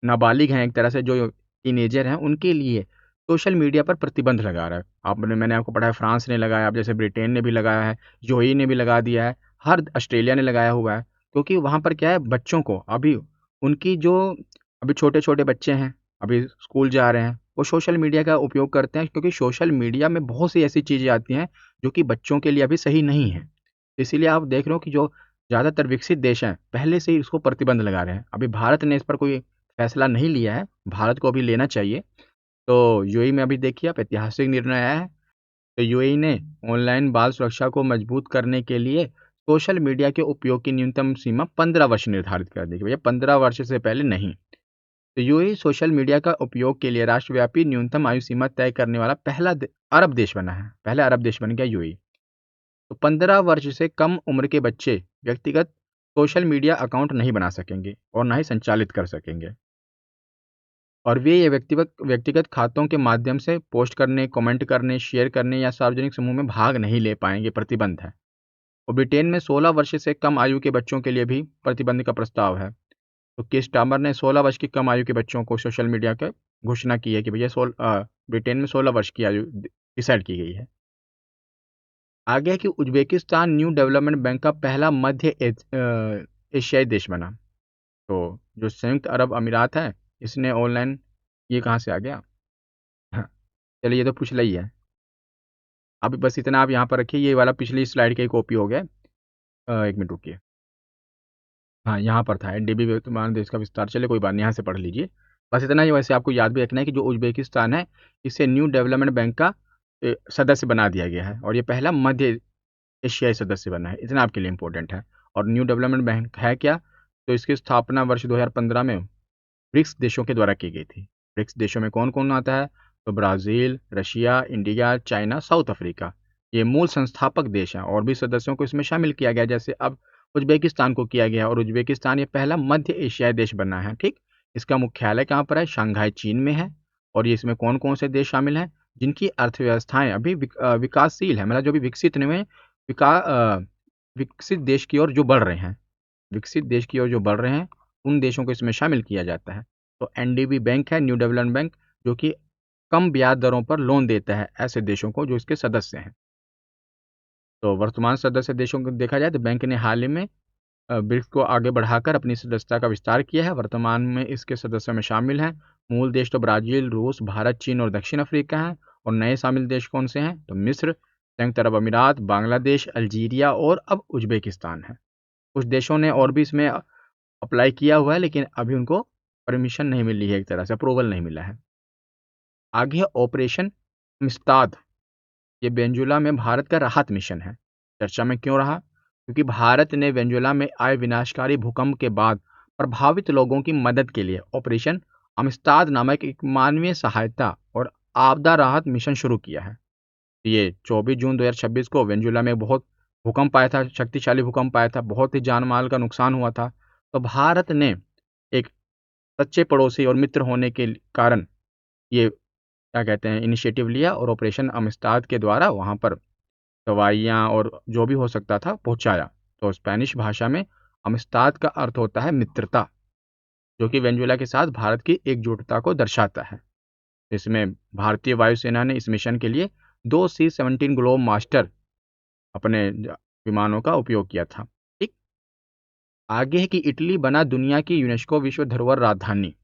नाबालिग हैं, एक तरह से जो टीनेजर हैं, उनके लिए सोशल मीडिया पर प्रतिबंध लगा रहा है। मैंने आपको पढ़ा है, फ्रांस ने लगाया, अब जैसे ब्रिटेन ने भी लगाया है, यूएई ने भी लगा दिया है, हर ऑस्ट्रेलिया ने लगाया हुआ है। क्योंकि वहाँ पर क्या है, बच्चों को अभी उनकी जो अभी छोटे छोटे बच्चे हैं, अभी स्कूल जा रहे हैं, वो सोशल मीडिया का उपयोग करते हैं, क्योंकि सोशल मीडिया में बहुत सी ऐसी चीज़ें आती हैं जो कि बच्चों के लिए अभी सही नहीं है। इसीलिए आप देख रहे हो कि जो ज़्यादातर विकसित देश हैं, पहले से ही इसको प्रतिबंध लगा रहे हैं। अभी भारत ने इस पर कोई फैसला नहीं लिया है, भारत को अभी लेना चाहिए। तो यूएई में अभी देखिए आप, ऐतिहासिक निर्णय आया है। तो यूएई ने ऑनलाइन बाल सुरक्षा को मजबूत करने के लिए सोशल मीडिया के उपयोग की न्यूनतम सीमा 15 वर्ष निर्धारित कर दी कि भैया 15 वर्ष से पहले नहीं। तो यूएई सोशल मीडिया का उपयोग के लिए राष्ट्रव्यापी न्यूनतम आयु सीमा तय करने वाला पहला अरब देश बना है। पहला अरब देश बन गया यूएई। तो 15 वर्ष से कम उम्र के बच्चे व्यक्तिगत सोशल मीडिया अकाउंट नहीं बना सकेंगे और ना ही संचालित कर सकेंगे, और वे ये व्यक्तिगत व्यक्तिगत खातों के माध्यम से पोस्ट करने, कमेंट करने, शेयर करने या सार्वजनिक समूह में भाग नहीं ले पाएंगे, प्रतिबंध है। और ब्रिटेन में 16 वर्ष से कम आयु के बच्चों के लिए भी प्रतिबंध का प्रस्ताव है। तो की स्टार्मर ने 16 वर्ष की कम आयु के बच्चों को सोशल मीडिया की घोषणा की है कि भैया ब्रिटेन में 16 वर्ष की आयु डिसाइड की गई है। आगे है कि उज्बेकिस्तान न्यू डेवलपमेंट बैंक का पहला मध्य एशियाई देश बना। तो जो संयुक्त अरब अमीरात है, इसने ऑनलाइन, ये कहाँ से आ गया? हाँ, चलिए ये तो पिछला ही है। अभी बस इतना आप यहाँ पर रखिए, ये वाला पिछली स्लाइड का ही कॉपी हो गया। एक मिनट रुकिए। हाँ, यहाँ पर था एनडीबी वर्तमान देश का विस्तार। चलिए कोई बात नहीं, यहाँ से पढ़ लीजिए। बस इतना ही। वैसे आपको याद भी रखना है कि जो उज्बेकिस्तान है, इसे न्यू डेवलपमेंट बैंक का सदस्य बना दिया गया है, और ये पहला मध्य एशियाई सदस्य बना है। इतना आपके लिए इंपॉर्टेंट है। और न्यू डेवलपमेंट बैंक है क्या? तो इसकी स्थापना वर्ष 2015 में ब्रिक्स देशों के द्वारा की गई थी। ब्रिक्स देशों में कौन कौन आता है? तो Brazil, Russia, India, China, south Africa, ये मूल संस्थापक देश हैं। और भी सदस्यों को इसमें शामिल किया गया, जैसे अब उज्बेकिस्तान को किया गया, और उज्बेकिस्तान ये पहला मध्य एशियाई देश बना है। ठीक, इसका मुख्यालय कहाँ पर है? शंघाई, चीन में है। और ये इसमें कौन कौन से देश शामिल हैं जिनकी अर्थव्यवस्थाएं अभी विकासशील है, मतलब जो भी विकसित नहीं हुए, विकसित देश की ओर जो बढ़ रहे हैं, विकसित देश की ओर जो बढ़ रहे हैं, उन देशों को इसमें शामिल किया जाता है। तो एनडीबी बैंक है, न्यू डेवलपमेंट बैंक, जो कि कम ब्याज दरों पर लोन देता है ऐसे देशों को जो इसके सदस्य हैं। तो वर्तमान सदस्य देशों को देखा जाए तो बैंक ने हाल ही में ब्रिक्स को आगे बढ़ाकर अपनी सदस्यता का विस्तार किया है। वर्तमान में इसके सदस्यों में शामिल हैं मूल देश तो ब्राज़ील, रूस, भारत, चीन और दक्षिण अफ्रीका हैं। और नए शामिल देश कौन से हैं? तो मिस्र, संयुक्त अरब अमीरात, बांग्लादेश, अल्जीरिया और अब उज्बेकिस्तान है। कुछ देशों ने और भी इसमें अप्लाई किया हुआ है, लेकिन अभी उनको परमिशन नहीं मिली है, एक तरह से अप्रूवल नहीं मिला है। आगे है ऑपरेशन मिस्ताद। ये वेनेजुएला में भारत का राहत मिशन है। चर्चा में क्यों रहा? क्योंकि भारत ने वेनेजुएला में आए विनाशकारी भूकंप के बाद प्रभावित लोगों की मदद के लिए ऑपरेशन अमिस्ताद नामक एक मानवीय सहायता और आपदा राहत मिशन शुरू किया है। ये 24 जून 2026 को वेनेजुएला में बहुत भूकंप आया था, शक्तिशाली भूकंप आया था, बहुत ही जान माल का नुकसान हुआ था। तो भारत ने एक सच्चे पड़ोसी और मित्र होने के कारण ये क्या कहते हैं इनिशिएटिव लिया, और ऑपरेशन अमिस्ताद के द्वारा वहाँ पर दवाइयाँ और जो भी हो सकता था पहुँचाया। तो स्पेनिश भाषा में अमिस्ताद का अर्थ होता है मित्रता, जो कि वेनेजुएला के साथ भारत की एकजुटता को दर्शाता है। इसमें भारतीय वायुसेना ने इस मिशन के लिए 2 C-17 ग्लोब मास्टर अपने विमानों का उपयोग किया था। ठीक, आगे है कि इटली बना दुनिया की यूनेस्को विश्व धरोहर राजधानी।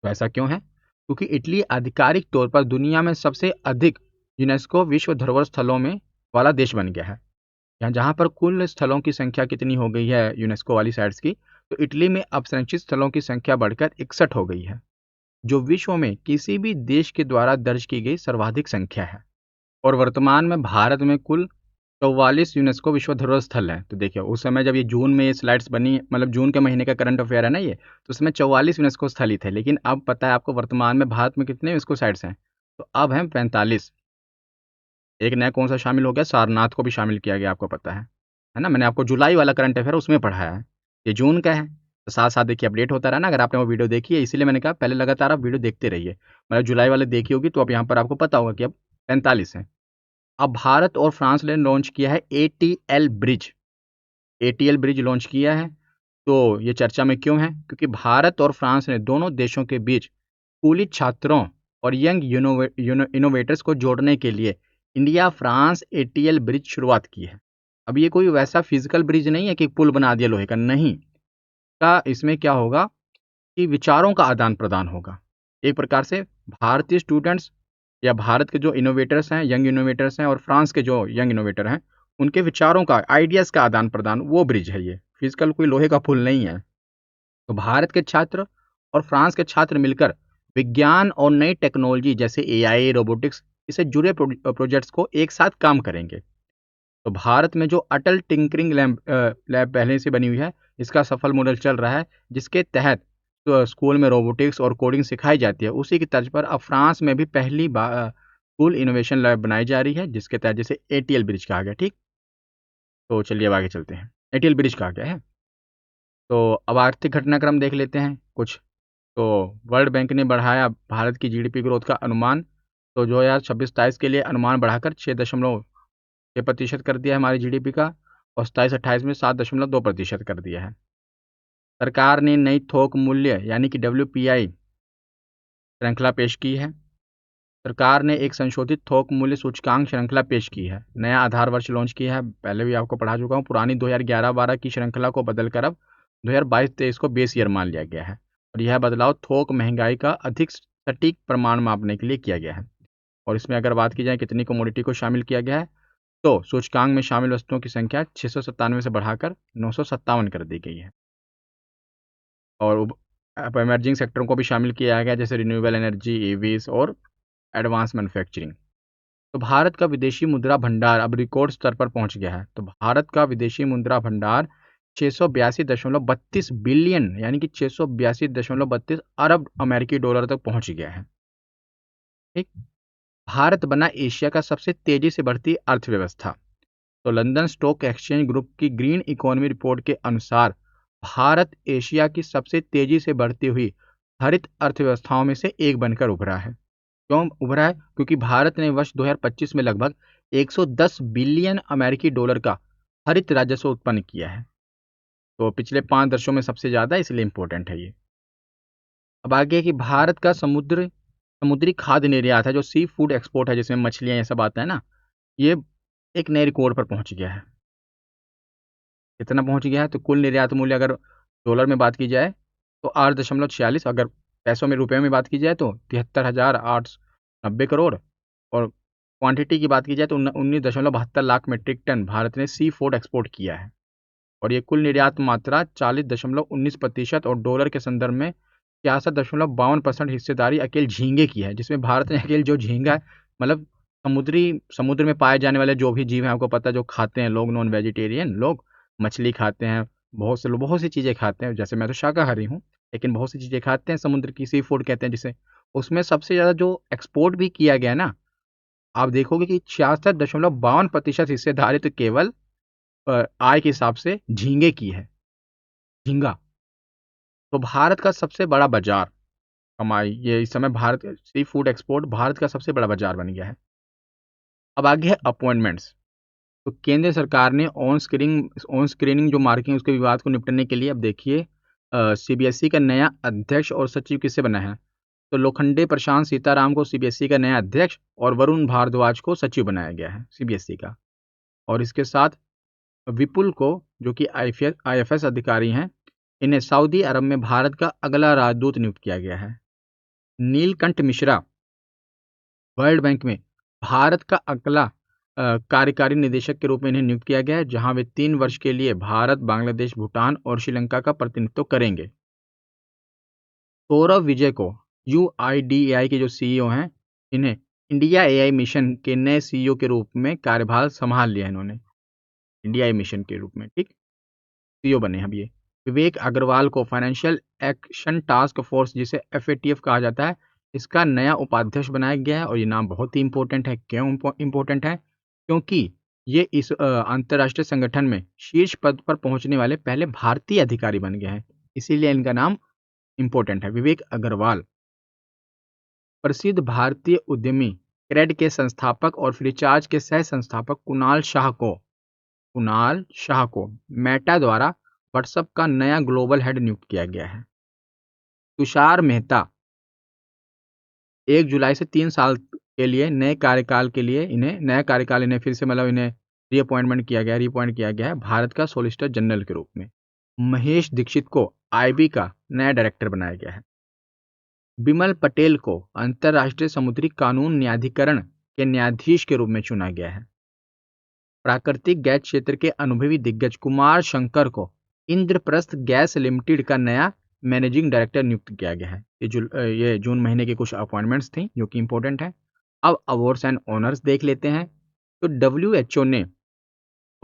तो ऐसा क्यों है? क्योंकि इटली आधिकारिक तौर पर दुनिया में सबसे अधिक यूनेस्को विश्व धरोहर स्थलों में वाला देश बन गया है। यहाँ जहाँ पर कुल स्थलों की संख्या कितनी हो गई है यूनेस्को वाली साइट्स की, तो इटली में अब संरक्षित स्थलों की संख्या बढ़कर 61 हो गई है, जो विश्व में किसी भी देश के द्वारा दर्ज की गई सर्वाधिक संख्या है। और वर्तमान में भारत में कुल 44 यूनेस्को विश्व धरोहर स्थल हैं। तो देखिए उस समय जब ये जून में ये स्लाइड्स बनी, मतलब जून के महीने का करंट अफेयर है ना ये, तो उसमें 44 यूनेस्को स्थल ही थे। लेकिन अब पता है आपको वर्तमान में भारत में कितने यूनेस्को साइट्स हैं? तो अब हैं 45। एक नया कौन सा शामिल हो गया? सारनाथ को भी शामिल किया गया, आपको पता है ना। मैंने आपको जुलाई वाला करंट अफेयर उसमें पढ़ाया है, ये जून का है। तो साथ साथ देखिए अपडेट होता रहा ना। अगर आपने वो वीडियो देखी है, इसीलिए मैंने कहा पहले लगातार आप वीडियो देखते रहिए। मतलब जुलाई वाले देखी होगी तो अब यहाँ पर आपको पता होगा कि अब 45 है। अब भारत और फ्रांस ने लॉन्च किया है ATL bridge. ATL bridge launch किया है। तो ये चर्चा में क्यों है? क्योंकि भारत और फ्रांस ने दोनों देशों के बीच स्कूली छात्रों और यंग इनोवेटर्स को जोड़ने के लिए इंडिया फ्रांस ATL ब्रिज शुरुआत की है। अब ये कोई वैसा फिजिकल ब्रिज नहीं है कि पुल बना दिया लोहे का, नहीं। का इसमें क्या होगा कि विचारों का आदान प्रदान होगा। एक प्रकार से भारतीय स्टूडेंट्स या भारत के जो इनोवेटर्स हैं, यंग इनोवेटर्स हैं, और फ्रांस के जो यंग इनोवेटर हैं, उनके विचारों का, आइडियाज़ का आदान प्रदान, वो ब्रिज है ये। फिजिकल कोई लोहे का पुल नहीं है। तो भारत के छात्र और फ्रांस के छात्र मिलकर विज्ञान और नई टेक्नोलॉजी जैसे AI, रोबोटिक्स, इससे जुड़े प्रोजेक्ट्स को एक साथ काम करेंगे। तो भारत में जो अटल टिंकरिंग लैब पहले से बनी हुई है, इसका सफल मॉडल चल रहा है, जिसके तहत तो स्कूल में रोबोटिक्स और कोडिंग सिखाई जाती है, उसी की तर्ज पर अब फ्रांस में भी पहली स्कूल इनोवेशन लैब बनाई जा रही है, जिसके तहत जिसे एटीएल ब्रिज कहा गया। ठीक, तो चलिए अब आगे चलते हैं। एटीएल ब्रिज कहा गया है। तो अब आर्थिक घटनाक्रम देख लेते हैं कुछ। तो वर्ल्ड बैंक ने बढ़ाया भारत की जीडीपी ग्रोथ का अनुमान। तो 2026-27 के लिए अनुमान बढ़ाकर 6.6% कर दिया है हमारी जीडीपी का, और 27-28 में 7.2% कर दिया है। सरकार ने नई थोक मूल्य यानी कि WPI श्रृंखला पेश की है। सरकार ने एक संशोधित थोक मूल्य सूचकांक श्रृंखला पेश की है। नया आधार वर्ष लॉन्च किया है, पहले भी आपको पढ़ा चुका हूँ। पुरानी 2011-12 की श्रृंखला को बदलकर अब 2022-23 को बेस ईयर मान लिया गया है, और यह बदलाव थोक महंगाई का अधिक सटीक प्रमाण मापने के लिए किया गया है। और इसमें अगर बात की जाए कितनी कमोडिटी को शामिल किया गया है, तो सूचकांक में शामिल वस्तुओं की संख्या 697 से बढ़ाकर 957 कर दी गई है। और अब इमर्जिंग सेक्टरों को भी शामिल किया गया, जैसे रिन्यूएबल एनर्जी, ईवीज और एडवांस मैन्युफैक्चरिंग। तो भारत का विदेशी मुद्रा भंडार अब रिकॉर्ड स्तर पर पहुंच गया है। तो भारत का विदेशी मुद्रा भंडार 682.32 बिलियन यानी कि 682.32 अरब अमेरिकी डॉलर तक पहुंच गया है। ठीक, भारत बना एशिया का सबसे तेजी से बढ़ती अर्थव्यवस्था। तो लंदन स्टॉक एक्सचेंज ग्रुप की ग्रीन इकोनॉमी रिपोर्ट के अनुसार भारत एशिया की सबसे तेजी से बढ़ती हुई हरित अर्थव्यवस्थाओं में से एक बनकर उभरा है। क्यों उभरा है? क्योंकि भारत ने वर्ष 2025 में लगभग 110 बिलियन अमेरिकी डॉलर का हरित राजस्व उत्पन्न किया है। तो पिछले 5 दशकों में सबसे ज़्यादा, इसलिए इम्पोर्टेंट है ये। अब आगे है कि भारत का समुद्री खाद्य निर्यात है, जो सी फूड एक्सपोर्ट है, जिसमें मछलियाँ ये सब आता है ना, ये एक नए रिकॉर्ड पर पहुंच गया है। कितना पहुंच गया है? तो कुल निर्यात मूल्य अगर डॉलर में बात की जाए तो 8.46, अगर पैसों में रुपए में बात की जाए तो 73,890 करोड़, और क्वांटिटी की बात की जाए तो 19.72 लाख मीट्रिक टन भारत ने सी फूड एक्सपोर्ट किया है। और ये कुल निर्यात मात्रा 40.19% और डॉलर के संदर्भ में 66.52% हिस्सेदारी अकेले झींगे की है, जिसमें भारत ने अकेले जो झींगा है, मतलब समुद्र में पाए जाने वाले जो भी जीव हैं, आपको पता है, जो खाते हैं लोग, नॉन वेजिटेरियन लोग मछली खाते हैं, बहुत से लोग बहुत सी चीज़ें खाते हैं, जैसे मैं तो शाकाहारी हूँ, लेकिन बहुत सी चीज़ें खाते हैं समुद्र की, सी फूड कहते हैं जिसे। उसमें सबसे ज़्यादा जो एक्सपोर्ट भी किया गया ना, आप देखोगे कि 66.52% हिस्सेदारी तो केवल आय के हिसाब से झींगे की है, झींगा। तो भारत का सबसे बड़ा बाजार कमाई, ये इस समय Bharat sea food export Bharat का सबसे बड़ा बाजार बन गया है। अब आगे है अपॉइंटमेंट्स। तो केंद्र सरकार ने ऑन स्क्रीनिंग जो मार्किंग उसके विवाद को निपटने के लिए, अब देखिए सीबीएसई का नया अध्यक्ष और सचिव किसे बना है। तो लोखंडे प्रशांत सीताराम को सीबीएसई का नया अध्यक्ष और वरुण भारद्वाज को सचिव बनाया गया है सीबीएसई का। और इसके साथ विपुल को, जो कि आईएफएस अधिकारी हैं, इन्हें सऊदी अरब में भारत का अगला राजदूत नियुक्त किया गया है। नीलकंठ मिश्रा वर्ल्ड बैंक में भारत का अगला कार्यकारी निदेशक के रूप में इन्हें नियुक्त किया गया है, जहां वे 3 वर्ष के लिए भारत, बांग्लादेश, भूटान और श्रीलंका का प्रतिनिधित्व करेंगे। सौरभ विजय को यूआईडीएआई के जो सीईओ हैं, इन्हें इंडिया एआई मिशन के नए सीईओ के रूप में कार्यभार संभाल लिया इन्होंने, इंडिया एआई मिशन के रूप में। ठीक, सीईओ बने अब ये। विवेक अग्रवाल को फाइनेंशियल एक्शन टास्क फोर्स, जिसे एफएटीएफ कहा जाता है, इसका नया उपाध्यक्ष बनाया गया है। और ये नाम बहुत ही इंपॉर्टेंट है। क्यों इंपॉर्टेंट है? क्योंकि ये इस अंतर्राष्ट्रीय संगठन में शीर्ष पद पर पहुंचने वाले पहले भारतीय अधिकारी बन गए हैं, इसीलिए इनका नाम इंपॉर्टेंट है, विवेक अग्रवाल। प्रसिद्ध भारतीय उद्यमी क्रेड के संस्थापक और फ्रीचार्ज के सह संस्थापक कुणाल शाह को मेटा द्वारा व्हाट्सएप का नया ग्लोबल हेड नियुक्त किया गया है। तुषार मेहता 1 जुलाई से 3 साल के लिए नए कार्यकाल इन्हें फिर से, मतलब इन्हें रीअपॉइंट किया गया है भारत का सॉलिसिटर जनरल के रूप में। महेश दीक्षित को आईबी का नया डायरेक्टर बनाया गया है। बिमल पटेल को अंतर्राष्ट्रीय समुद्री कानून न्यायाधिकरण के न्यायाधीश के रूप में चुना गया है। प्राकृतिक गैस क्षेत्र के अनुभवी दिग्गज कुमार शंकर को इंद्रप्रस्थ गैस लिमिटेड का नया मैनेजिंग डायरेक्टर नियुक्त किया गया है। ये जून महीने की कुछ अपॉइंटमेंट्स थी जो कि इंपॉर्टेंट है। अब अवार्ड्स एंड ऑनर्स देख लेते हैं। तो WHO ने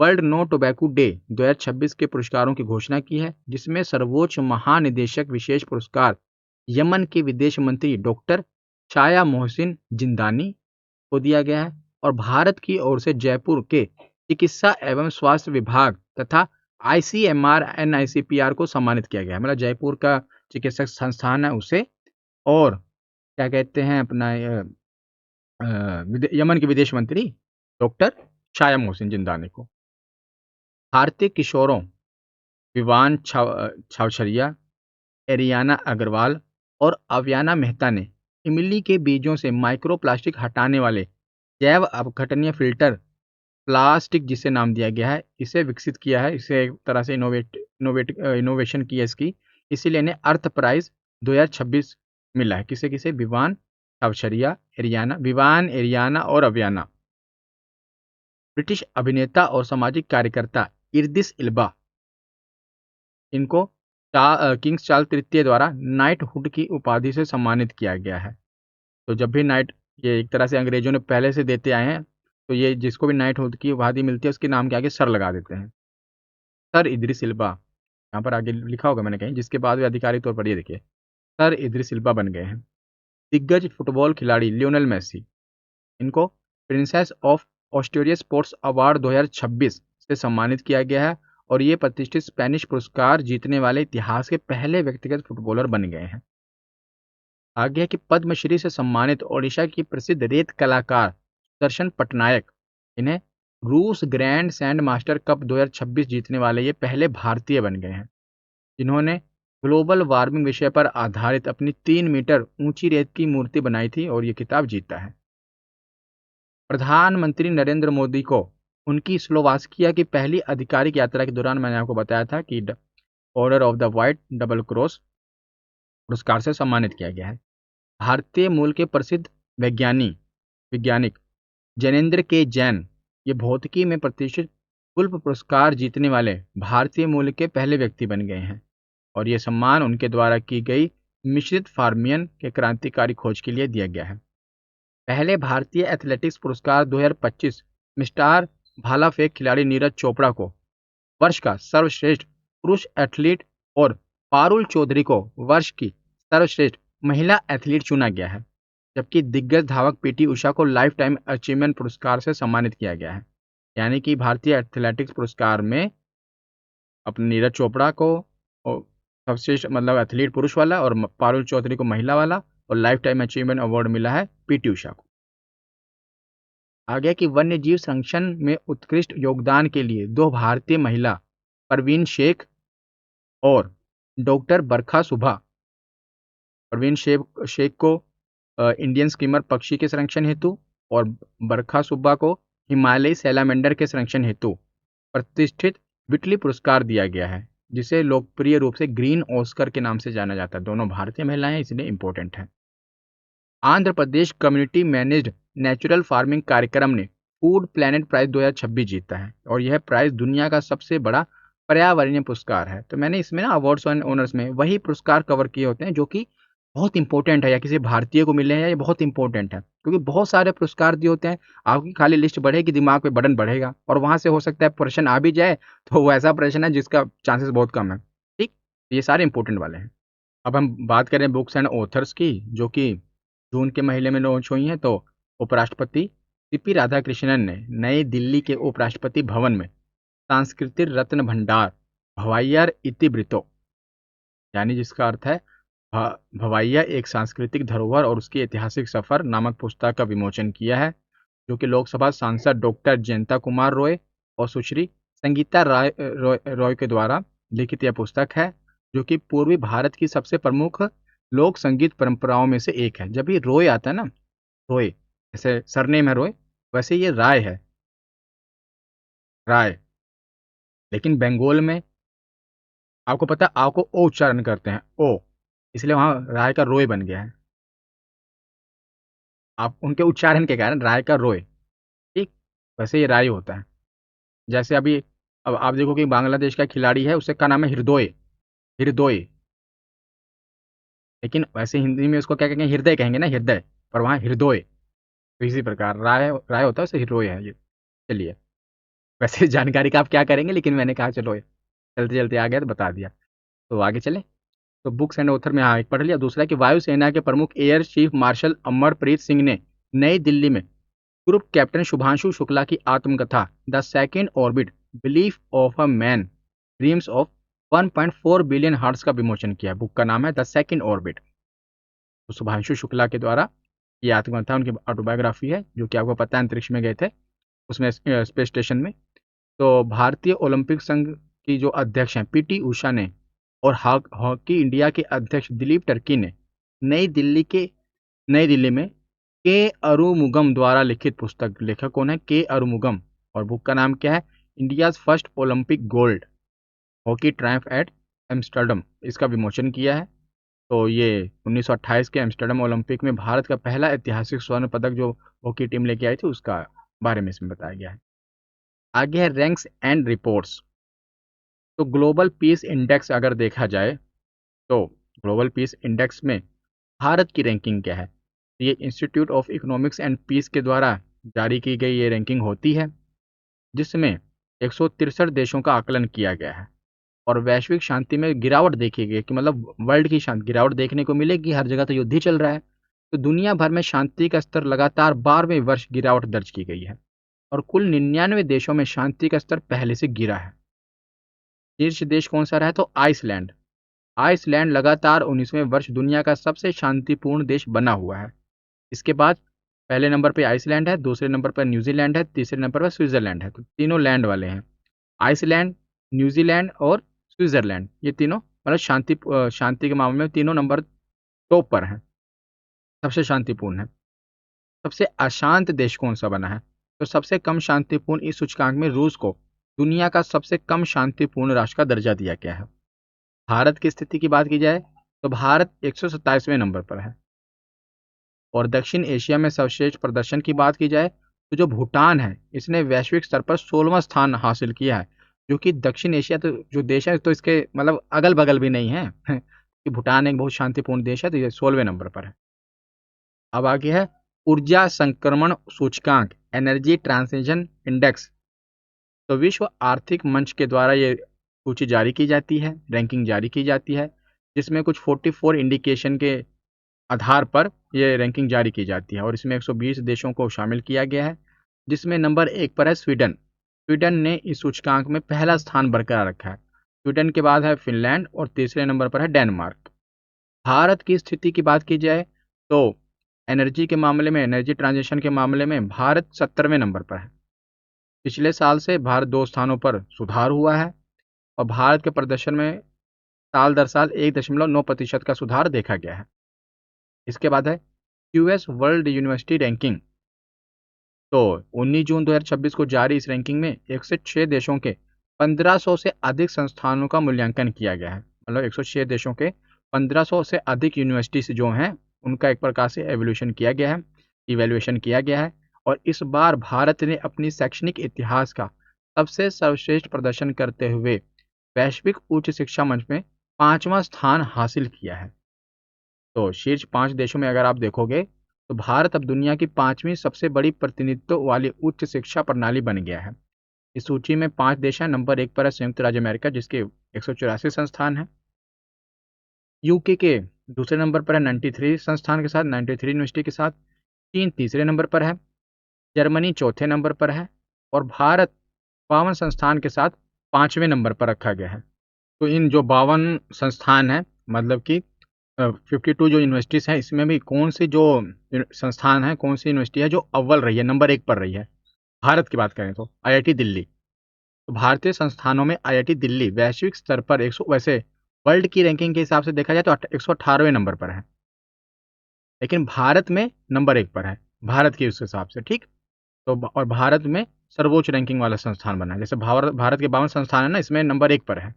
वर्ल्ड नो टोबैको डे 2026 के पुरस्कारों की घोषणा की है, जिसमें सर्वोच्च महानिदेशक विशेष पुरस्कार यमन के विदेश मंत्री डॉक्टर शाया मोहसिन जिंदानी को दिया गया है और भारत की ओर से जयपुर के चिकित्सा एवं स्वास्थ्य विभाग तथा ICMR NICPR को सम्मानित किया गया है। मतलब जयपुर का चिकित्सक संस्थान है उसे, और क्या कहते हैं अपना यमन के विदेश मंत्री डॉक्टर शाया मोहसिन जिंदानी को। भारतीय किशोरों विवान छावछरिया, एरियाना अग्रवाल और अव्याना मेहता ने इमली के बीजों से माइक्रोप्लास्टिक हटाने वाले जैव अपघटनीय फिल्टर प्लास्टिक, जिसे नाम दिया गया है, इसे विकसित किया है। इसे एक तरह से इनोवेशन की है इसकी, इसीलिए इन्हें अर्थ प्राइज 2026 मिला है। किसे किसे? विवान छावछरिया, एरियाना, विवान, एरियाना और अव्याना। ब्रिटिश अभिनेता और सामाजिक कार्यकर्ता इर्दिस इल्बा, इनको किंग्स चार्ल्स तृतीय द्वारा नाइटहुड की उपाधि से सम्मानित किया गया है। तो जब भी नाइट, ये एक तरह से अंग्रेजों ने पहले से देते आए हैं, तो ये जिसको भी नाइटहुड की उपाधि मिलती है उसके नाम के आगे सर लगा देते हैं। सर इद्रिस इल्बा, यहाँ पर आगे लिखा होगा मैंने कहीं, जिसके बाद वे आधिकारिक तौर पर, ये देखिए, सर इद्रिस इल्बा बन गए हैं। दिग्गज फुटबॉल खिलाड़ी लियोनेल मेसी, इनको princess of Australia sports award 2026 से सम्मानित किया गया है और ये प्रतिष्ठित स्पेनिश पुरस्कार जीतने वाले इतिहास के पहले व्यक्तिगत फुटबॉलर बन गए हैं। आगे है कि पद्मश्री से सम्मानित ओडिशा की प्रसिद्ध रेत कलाकार दर्शन पटनायक, इन्हें रूस ग्रैंड सैंड मास्टर कप 2026 जीतने वाले ये पहले भारतीय बन गए हैं, जिन्होंने ग्लोबल वार्मिंग विषय पर आधारित अपनी 3 मीटर ऊंची रेत की मूर्ति बनाई थी और ये खिताब जीता है। प्रधानमंत्री नरेंद्र मोदी को उनकी स्लोवाकिया की पहली आधिकारिक यात्रा के दौरान मैंने आपको बताया था कि order of the white double cross पुरस्कार से सम्मानित किया गया है। भारतीय मूल के प्रसिद्ध वैज्ञानिक जैनेंद्र के जैन, ये भौतिकी में प्रतिष्ठित कुल्प पुरस्कार जीतने वाले भारतीय मूल के पहले व्यक्ति बन गए हैं और ये सम्मान उनके द्वारा की गई मिश्रित फार्मियन के क्रांतिकारी खोज के लिए दिया गया है। पहले भारतीय एथलेटिक्स पुरस्कार 2025 मिस्टर भाला फेंक खिलाड़ी नीरज चोपड़ा को वर्ष का सर्वश्रेष्ठ पुरुष एथलीट और पारुल चौधरी को वर्ष की सर्वश्रेष्ठ महिला एथलीट चुना गया है, जबकि दिग्गज धावक पीटी उषा को लाइफ टाइम अचीवमेंट पुरस्कार से सम्मानित किया गया है। यानी कि भारतीय एथलेटिक्स पुरस्कार में अपने नीरज चोपड़ा को सर्वश्रेष्ठ मतलब एथलीट पुरुष वाला और पारुल चौधरी को महिला वाला और लाइफ टाइम अचीवमेंट अवार्ड मिला है पीटी उषा को। आगे कि वन्य जीव संरक्षण में उत्कृष्ट योगदान के लिए 2 भारतीय महिला परवीन शेख और डॉक्टर बरखा सुभा, परवीन शेख को इंडियन स्कीमर पक्षी के संरक्षण हेतु और बरखा सुब्बा को हिमालयी सैलामेंडर के संरक्षण हेतु प्रतिष्ठित विटली पुरस्कार दिया गया है, जिसे लोकप्रिय रूप से ग्रीन ऑस्कर के नाम से जाना जाता है। दोनों भारतीय महिलाएं, इसलिए इंपॉर्टेंट है। Andhra Pradesh community managed natural farming कार्यक्रम ने फूड प्लैनेट प्राइज 2026 जीता है और यह प्राइज दुनिया का सबसे बड़ा पर्यावरणीय पुरस्कार है। तो मैंने इसमें ना अवार्ड्स एंड ऑनर्स में वही पुरस्कार कवर किए होते हैं जो कि बहुत इंपॉर्टेंट है या किसी भारतीय को मिले हैं, या ये बहुत इंपॉर्टेंट है, क्योंकि बहुत सारे पुरस्कार दिए होते हैं। आपकी खाली लिस्ट बढ़ेगी, दिमाग पे बटन बढ़ेगा और वहां से हो सकता है प्रश्न आ भी जाए, तो वो ऐसा प्रश्न है जिसका चांसेस बहुत कम है। ठीक, ये सारे इंपॉर्टेंट वाले हैं। अब हम बात करें बुक्स एंड ऑथर्स की, जो कि जून के महीने में लॉन्च हुई हैं। तो उपराष्ट्रपति सीपी राधाकृष्णन ने नई दिल्ली के उपराष्ट्रपति भवन में सांस्कृतिक रत्न भंडार भवाइयार इतिवृत्तो, यानी जिसका अर्थ है भवाइया एक सांस्कृतिक धरोहर और उसकी ऐतिहासिक सफर नामक पुस्तक का विमोचन किया है, जो कि लोकसभा सांसद डॉक्टर जयंता कुमार रॉय और सुश्री संगीता रॉय के द्वारा लिखित यह पुस्तक है, जो कि पूर्वी भारत की सबसे प्रमुख लोक संगीत परंपराओं में से एक है। जब ये रॉय आता है ना, रॉय जैसे सरनेम है रॉय, वैसे ये राय है, राय, लेकिन बंगाल में आपको पता है आ को ओ उच्चारण करते हैं, ओ, इसलिए वहां राय का रोय बन गया है। आप उनके उच्चारण के कारण राय का रोय। ठीक, वैसे ये राय होता है। जैसे अभी अब आप देखो कि बांग्लादेश का खिलाड़ी है, उसका नाम है हृदय, हृदय, लेकिन वैसे हिंदी में उसको क्या कहेंगे, हृदय कहेंगे ना, हृदय, पर वहाँ हृदय। तो इसी प्रकार राय राय होता है, उसे हृदय है ये। चलिए, वैसे जानकारी का आप क्या करेंगे, लेकिन मैंने कहा चलो चलते चलते आ गया तो बता दिया। तो आगे चले। तो बुक्स एंड ऑथर में हाँ एक पढ़ लिया। दूसरा कि वायुसेना के प्रमुख air chief marshal Amarpreet Singh ने नई दिल्ली में ग्रुप कैप्टन शुभांशु शुक्ला की आत्मकथा the second orbit belief of a man dreams of 1.4 billion hearts का विमोचन किया। बुक का नाम है द सेकेंड ऑर्बिट। तो शुभांशु शुक्ला के द्वारा ये आत्मकथा उनकी ऑटोबायोग्राफी है, जो कि आपको पता है अंतरिक्ष में गए थे उसमें, स्पेस स्टेशन में। तो भारतीय ओलंपिक संघ की जो अध्यक्ष हैं पीटी उषा ने और हॉकी इंडिया के अध्यक्ष दिलीप टर्की ने नई दिल्ली के नई दिल्ली में के अरुमुगम द्वारा लिखित पुस्तक, लेखक कौन है, के अरुमुगम, और बुक का नाम क्या है, India's first Olympic gold hockey triumph at Amsterdam, इसका विमोचन किया है। तो ये 1928 के एम्स्टर्डम ओलंपिक में भारत का पहला ऐतिहासिक स्वर्ण पदक जो हॉकी टीम लेके आई थी उसका बारे में इसमें बताया गया है। आगे है रैंक्स एंड रिपोर्ट्स। तो ग्लोबल पीस इंडेक्स अगर देखा जाए तो ग्लोबल पीस इंडेक्स में भारत की रैंकिंग क्या है। ये Institute of Economics and Peace के द्वारा जारी की गई ये रैंकिंग होती है, जिसमें 163 देशों का आकलन किया गया है। और वैश्विक शांति में गिरावट देखी गई कि मतलब वर्ल्ड की शांति गिरावट देखने को मिलेगी, हर जगह तो युद्ध ही चल रहा है। तो दुनिया भर में शांति का स्तर लगातार 12वें वर्ष गिरावट दर्ज की गई है और कुल 99 देशों में शांति का स्तर पहले से गिरा है। शीर्ष देश कौन सा रहा है, तो आइसलैंड। आइसलैंड लगातार 19वें वर्ष दुनिया का सबसे शांतिपूर्ण देश बना हुआ है। इसके बाद पहले नंबर पे आइसलैंड है, दूसरे नंबर पर न्यूजीलैंड है, तीसरे नंबर पर स्विट्जरलैंड है। तो तीनों लैंड वाले हैं, आइसलैंड, न्यूजीलैंड और स्विट्जरलैंड, ये तीनों मतलब शांति के मामले में तीनों नंबर टॉप पर हैं, सबसे शांतिपूर्ण है। सबसे अशांत देश कौन सा बना है, तो सबसे कम शांतिपूर्ण इस सूचकांक में रूस को दुनिया का सबसे कम शांतिपूर्ण राष्ट्र का दर्जा दिया गया है। भारत की स्थिति की बात की जाए तो भारत 127वें नंबर पर है। और दक्षिण एशिया में सर्वश्रेष्ठ प्रदर्शन की बात की जाए तो जो भूटान है इसने वैश्विक स्तर पर 16वां स्थान हासिल किया है, जो कि दक्षिण एशिया तो जो देश है तो इसके मतलब अगल बगल भी नहीं है कि भूटान एक बहुत शांतिपूर्ण देश है, तो ये 16वें नंबर पर है। अब आगे है ऊर्जा संक्रमण सूचकांक एनर्जी ट्रांजिशन इंडेक्स। तो विश्व आर्थिक मंच के द्वारा ये सूची जारी की जाती है, रैंकिंग जारी की जाती है, जिसमें कुछ 44 इंडिकेशन के आधार पर यह रैंकिंग जारी की जाती है। और इसमें 120 देशों को शामिल किया गया है, जिसमें नंबर 1 पर है स्वीडन। स्वीडन ने इस सूचकांक में पहला स्थान बरकरार रखा है। स्वीडन के बाद है फिनलैंड और तीसरे नंबर पर है डेनमार्क। भारत की स्थिति की बात की जाए तो एनर्जी के मामले में, एनर्जी ट्रांजिशन के मामले में भारत 70वें नंबर पर है। पिछले साल से भारत 2 स्थानों पर सुधार हुआ है और भारत के प्रदर्शन में साल दर साल 1.9% का सुधार देखा गया है। इसके बाद है यूएस वर्ल्ड यूनिवर्सिटी रैंकिंग। तो 19 जून 2026 को जारी इस रैंकिंग में 106 देशों के 1500 से अधिक संस्थानों का मूल्यांकन किया गया है। मतलब 106 देशों के 1500 से अधिक यूनिवर्सिटीज जो हैं उनका एक प्रकार से एवोल्यूशन किया गया है, इवैल्यूएशन किया गया है। और इस बार भारत ने अपनी शैक्षणिक इतिहास का सबसे सर्वश्रेष्ठ प्रदर्शन करते हुए वैश्विक उच्च शिक्षा मंच में 5वां स्थान हासिल किया है। तो शीर्ष 5 देशों में अगर आप देखोगे तो भारत अब दुनिया की 5वीं सबसे बड़ी प्रतिनिधित्व वाली उच्च शिक्षा प्रणाली बन गया है। इस सूची में 5 देश हैं। नंबर 1 पर है संयुक्त राज्य अमेरिका, जिसके 184 संस्थान हैं। यूके के दूसरे नंबर पर है 93 संस्थान के साथ, 93 यूनिवर्सिटी के साथ। चीन तीसरे नंबर पर है। जर्मनी चौथे नंबर पर है। और भारत 52 संस्थान के साथ 5वें नंबर पर रखा गया है। तो इन जो 52 संस्थान हैं, मतलब कि 52 जो यूनिवर्सिटीज़ हैं, इसमें भी कौन सी जो संस्थान है, कौन सी यूनिवर्सिटी है जो अव्वल रही है, नंबर 1 पर रही है। भारत की बात करें तो आईआईटी दिल्ली। तो भारतीय संस्थानों में आईआईटी दिल्ली वैश्विक स्तर पर 100, वैसे वर्ल्ड की रैंकिंग के हिसाब से देखा जाए तो 118वें नंबर पर है, लेकिन भारत में नंबर 1 पर है, भारत के उस हिसाब से, ठीक। तो और भारत में सर्वोच्च रैंकिंग वाला संस्थान बना है। जैसे भारत के 52 संस्थान है ना, इसमें नंबर 1 पर है।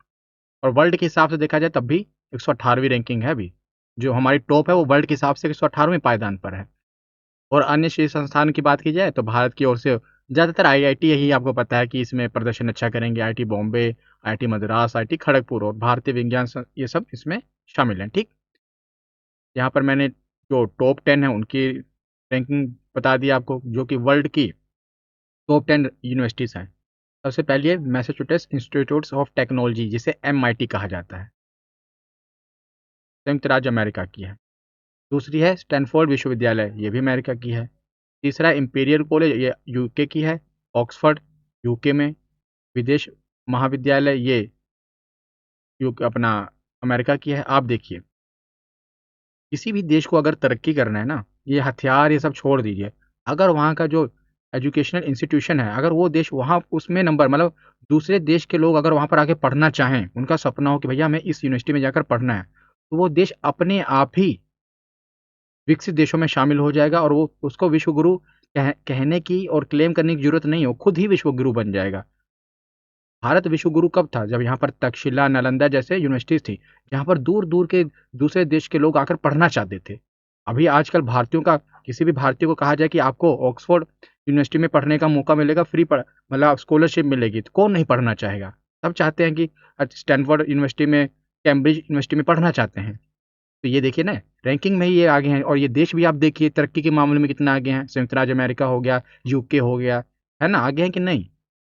और वर्ल्ड के हिसाब से देखा जाए तब भी 118वीं रैंकिंग है अभी। जो हमारी टॉप है वो वर्ल्ड के हिसाब से 118वें पायदान पर है। और अन्य शीर्ष संस्थान की बात की जाए तो भारत की ओर से ज़्यादातर आईआईटी, यही आपको पता है कि इसमें प्रदर्शन अच्छा करेंगे। IIT Bombay, IIT Madras, IIT Kharagpur और भारतीय विज्ञान ये सब इसमें शामिल हैं, ठीक। यहाँ पर मैंने जो टॉप 10 है उनकी रैंकिंग बता दी आपको, जो कि वर्ल्ड की टॉप 10 यूनिवर्सिटीज़ हैं। सबसे पहली है मैसाचुसेट्स इंस्टीट्यूट ऑफ टेक्नोलॉजी, जिसे MIT कहा जाता है, संयुक्त राज्य अमेरिका की है। दूसरी है स्टैनफोर्ड विश्वविद्यालय, ये भी अमेरिका की है। तीसरा इंपीरियल कॉलेज, ये यूके की है। ऑक्सफोर्ड यूके में। विदेश महाविद्यालय, ये यूके अपना अमेरिका की है। आप देखिए, किसी भी देश को अगर तरक्की करना है ना, ये हथियार ये सब छोड़ दीजिए, अगर वहाँ का जो एजुकेशनल इंस्टीट्यूशन है, अगर वो देश वहाँ उसमें नंबर मतलब दूसरे देश के लोग अगर वहाँ पर आके पढ़ना चाहें, उनका सपना हो कि भैया हमें इस यूनिवर्सिटी में जाकर पढ़ना है, तो वो देश अपने आप ही विकसित देशों में शामिल हो जाएगा और वो उसको विश्व गुरु कहने की और क्लेम करने की जरूरत नहीं हो, खुद ही विश्व गुरु बन जाएगा। भारत विश्व गुरु कब था? जब यहाँ पर तक्षशिला, नालंदा जैसे यूनिवर्सिटीज थी, जहाँ पर दूर दूर के दूसरे देश के लोग आकर पढ़ना चाहते थे। अभी आजकल भारतीयों का, किसी भी भारतीय को कहा जाए कि आपको ऑक्सफोर्ड यूनिवर्सिटी में पढ़ने का मौका मिलेगा, फ्री पढ़ मतलब स्कॉलरशिप मिलेगी, तो कौन नहीं पढ़ना चाहेगा? सब चाहते हैं कि स्टैनफोर्ड यूनिवर्सिटी में, कैम्ब्रिज यूनिवर्सिटी में पढ़ना चाहते हैं। तो ये देखिए ना, रैंकिंग में ही ये आगे हैं। और ये देश भी आप देखिए तरक्की के मामले में कितना आगे हैं। संयुक्त राज्य अमेरिका हो गया, यूके हो गया, है ना, आगे हैं कि नहीं?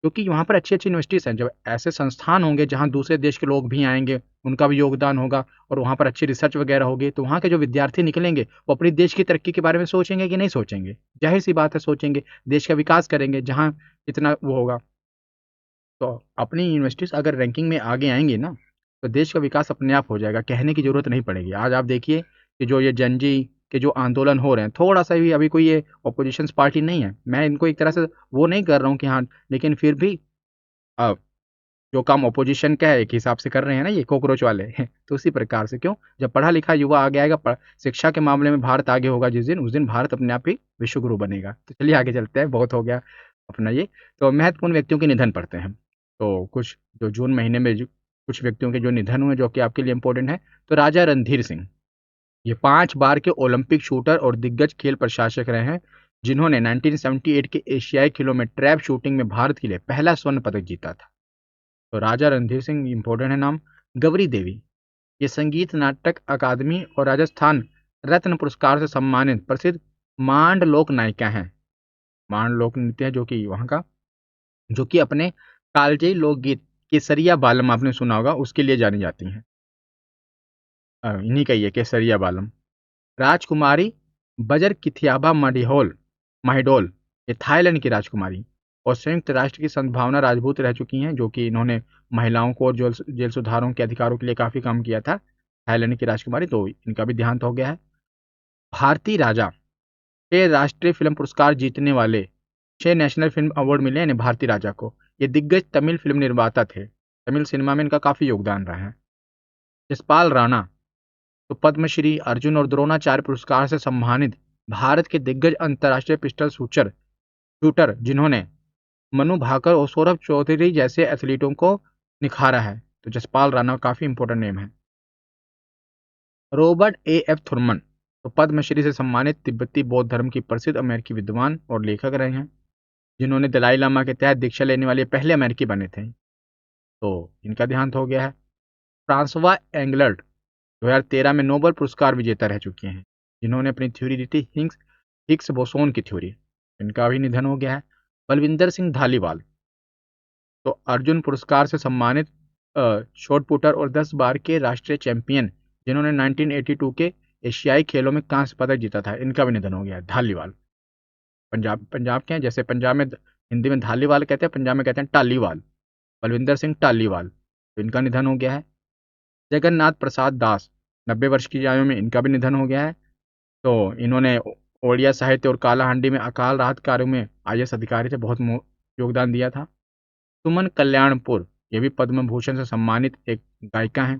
क्योंकि वहाँ पर अच्छी अच्छी यूनिवर्सिटीज़ हैं। जब ऐसे संस्थान होंगे जहाँ दूसरे देश के लोग भी आएंगे, उनका भी योगदान होगा और वहाँ पर अच्छी रिसर्च वगैरह होगी, तो वहाँ के जो विद्यार्थी निकलेंगे वो अपने देश की तरक्की के बारे में सोचेंगे कि नहीं सोचेंगे? जाहिर सी बात है, सोचेंगे। देश का विकास करेंगे जहाँ इतना वो होगा। तो अपनी यूनिवर्सिटीज़ अगर रैंकिंग में आगे आएंगी ना, तो देश का विकास अपने आप हो जाएगा, कहने की ज़रूरत नहीं पड़ेगी। आज आप देखिए कि जो ये जनजी के जो आंदोलन हो रहे हैं, थोड़ा सा भी अभी कोई ये ऑपोजिशन पार्टी नहीं है, मैं इनको एक तरह से वो नहीं कर रहा हूँ कि हाँ, लेकिन फिर भी अ, जो काम ऑपोजिशन का है एक हिसाब से कर रहे हैं ना ये कॉकरोच वाले तो उसी प्रकार से क्यों, जब पढ़ा लिखा युवा आगे आएगा, शिक्षा के मामले में भारत आगे होगा जिस दिन, उस दिन भारत अपने आप ही विश्व गुरु बनेगा। तो चलिए आगे चलते हैं, बहुत हो गया अपना ये। तो महत्वपूर्ण व्यक्तियों के निधन पढ़ते हैं। तो कुछ जो जून महीने में कुछ व्यक्तियों के जो निधन हुए जो कि आपके लिए इंपॉर्टेंट है। तो राजा रणधीर सिंह, ये 5 बार के ओलंपिक शूटर और दिग्गज खेल प्रशासक रहे हैं, जिन्होंने 1978 के एशियाई खेलों में ट्रैप शूटिंग में भारत के लिए पहला स्वर्ण पदक जीता था। तो राजा रणधीर सिंह इंपॉर्टेंट है नाम। गौरी देवी, ये संगीत नाटक अकादमी और राजस्थान रत्न पुरस्कार से सम्मानित प्रसिद्ध मांड लोक नायिका हैं। मांड लोक नृत्य है जो कि वहाँ का, जो कि अपने कालजयी लोकगीत केसरिया बालम आपने सुना होगा, उसके लिए जानी जाती हैं। इन्हीं का ही है केसरिया बालम। राजकुमारी बजर किथियाबा माहिडोल, ये थाईलैंड की राजकुमारी और संयुक्त राष्ट्र की संभावना राजपूत रह चुकी हैं, जो कि इन्होंने महिलाओं को और जेल जेल सुधारों के अधिकारों के लिए काफ़ी काम किया था। थाईलैंड की राजकुमारी, तो इनका भी देहांत हो गया है। भारती राजा, 6 राष्ट्रीय फिल्म पुरस्कार जीतने वाले, 6 नेशनल फिल्म अवार्ड मिले हैं भारती राजा को। ये दिग्गज तमिल फिल्म निर्माता थे, तमिल सिनेमा में इनका काफ़ी योगदान रहा है। जसपाल राणा, तो पद्मश्री, अर्जुन और द्रोणाचार्य पुरस्कार से सम्मानित भारत के दिग्गज अंतर्राष्ट्रीय पिस्टल शूटर शूटर जिन्होंने मनु भाकर और सौरभ चौधरी जैसे एथलीटों को निखारा है। तो जसपाल राणा काफी इंपॉर्टेंट नेम है। रॉबर्ट एफ थुरमन, तो पद्मश्री से सम्मानित तिब्बती बौद्ध धर्म की प्रसिद्ध अमेरिकी विद्वान और लेखक रहे हैं, जिन्होंने दलाई लामा के तहत दीक्षा लेने वाले पहले अमेरिकी बने थे। तो इनका देहांत हो गया है। फ्रांसवा एंगलर्ट 2013 में नोबेल पुरस्कार विजेता रह चुके हैं, जिन्होंने अपनी थ्योरी दी थी हिग्स बोसोन की थ्योरी। इनका भी निधन हो गया है। बलविंदर सिंह धालीवाल, तो अर्जुन पुरस्कार से सम्मानित शॉट पुटर और 10 बार के राष्ट्रीय चैंपियन, जिन्होंने 1982 के एशियाई खेलों में कांस्य पदक जीता था, इनका भी निधन हो गया है। धालीवाल पंजाब पंजाब के हैं, जैसे पंजाब में हिंदी में धालीवाल कहते हैं, पंजाब में कहते हैं टालीवाल। बलविंदर सिंह टालीवाल, तो इनका निधन हो गया है। जगन्नाथ प्रसाद दास, 90 वर्ष की आयु में इनका भी निधन हो गया है। तो इन्होंने ओडिया साहित्य और कालाहांडी में अकाल राहत कार्यों में IAS अधिकारी थे, बहुत योगदान दिया था। सुमन कल्याणपुर, ये भी पद्म भूषण से सम्मानित एक गायिका हैं,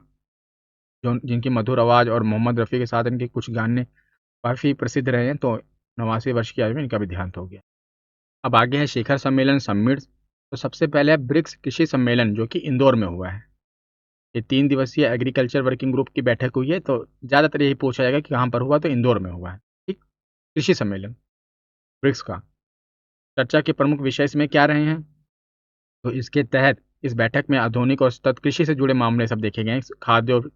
जो जिनकी मधुर आवाज़ और मोहम्मद रफ़ी के साथ इनके कुछ गाने काफ़ी प्रसिद्ध रहे हैं। तो 89 वर्ष की आयु में इनका भी देहांत हो गया। अब आगे है शिखर सम्मेलन समिट। तो सबसे पहले है ब्रिक्स कृषि सम्मेलन, जो कि इंदौर में हुआ है। ये 3 दिवसीय एग्रीकल्चर वर्किंग ग्रुप की बैठक हुई है। तो ज़्यादातर यही पूछा जाएगा कि कहाँ पर हुआ, तो इंदौर में हुआ है। ठीक, कृषि सम्मेलन ब्रिक्स का। चर्चा के प्रमुख विषय इसमें क्या रहे हैं? तो इसके तहत इस बैठक में आधुनिक और सतत कृषि से जुड़े मामले सब देखे गए हैं। खाद्य और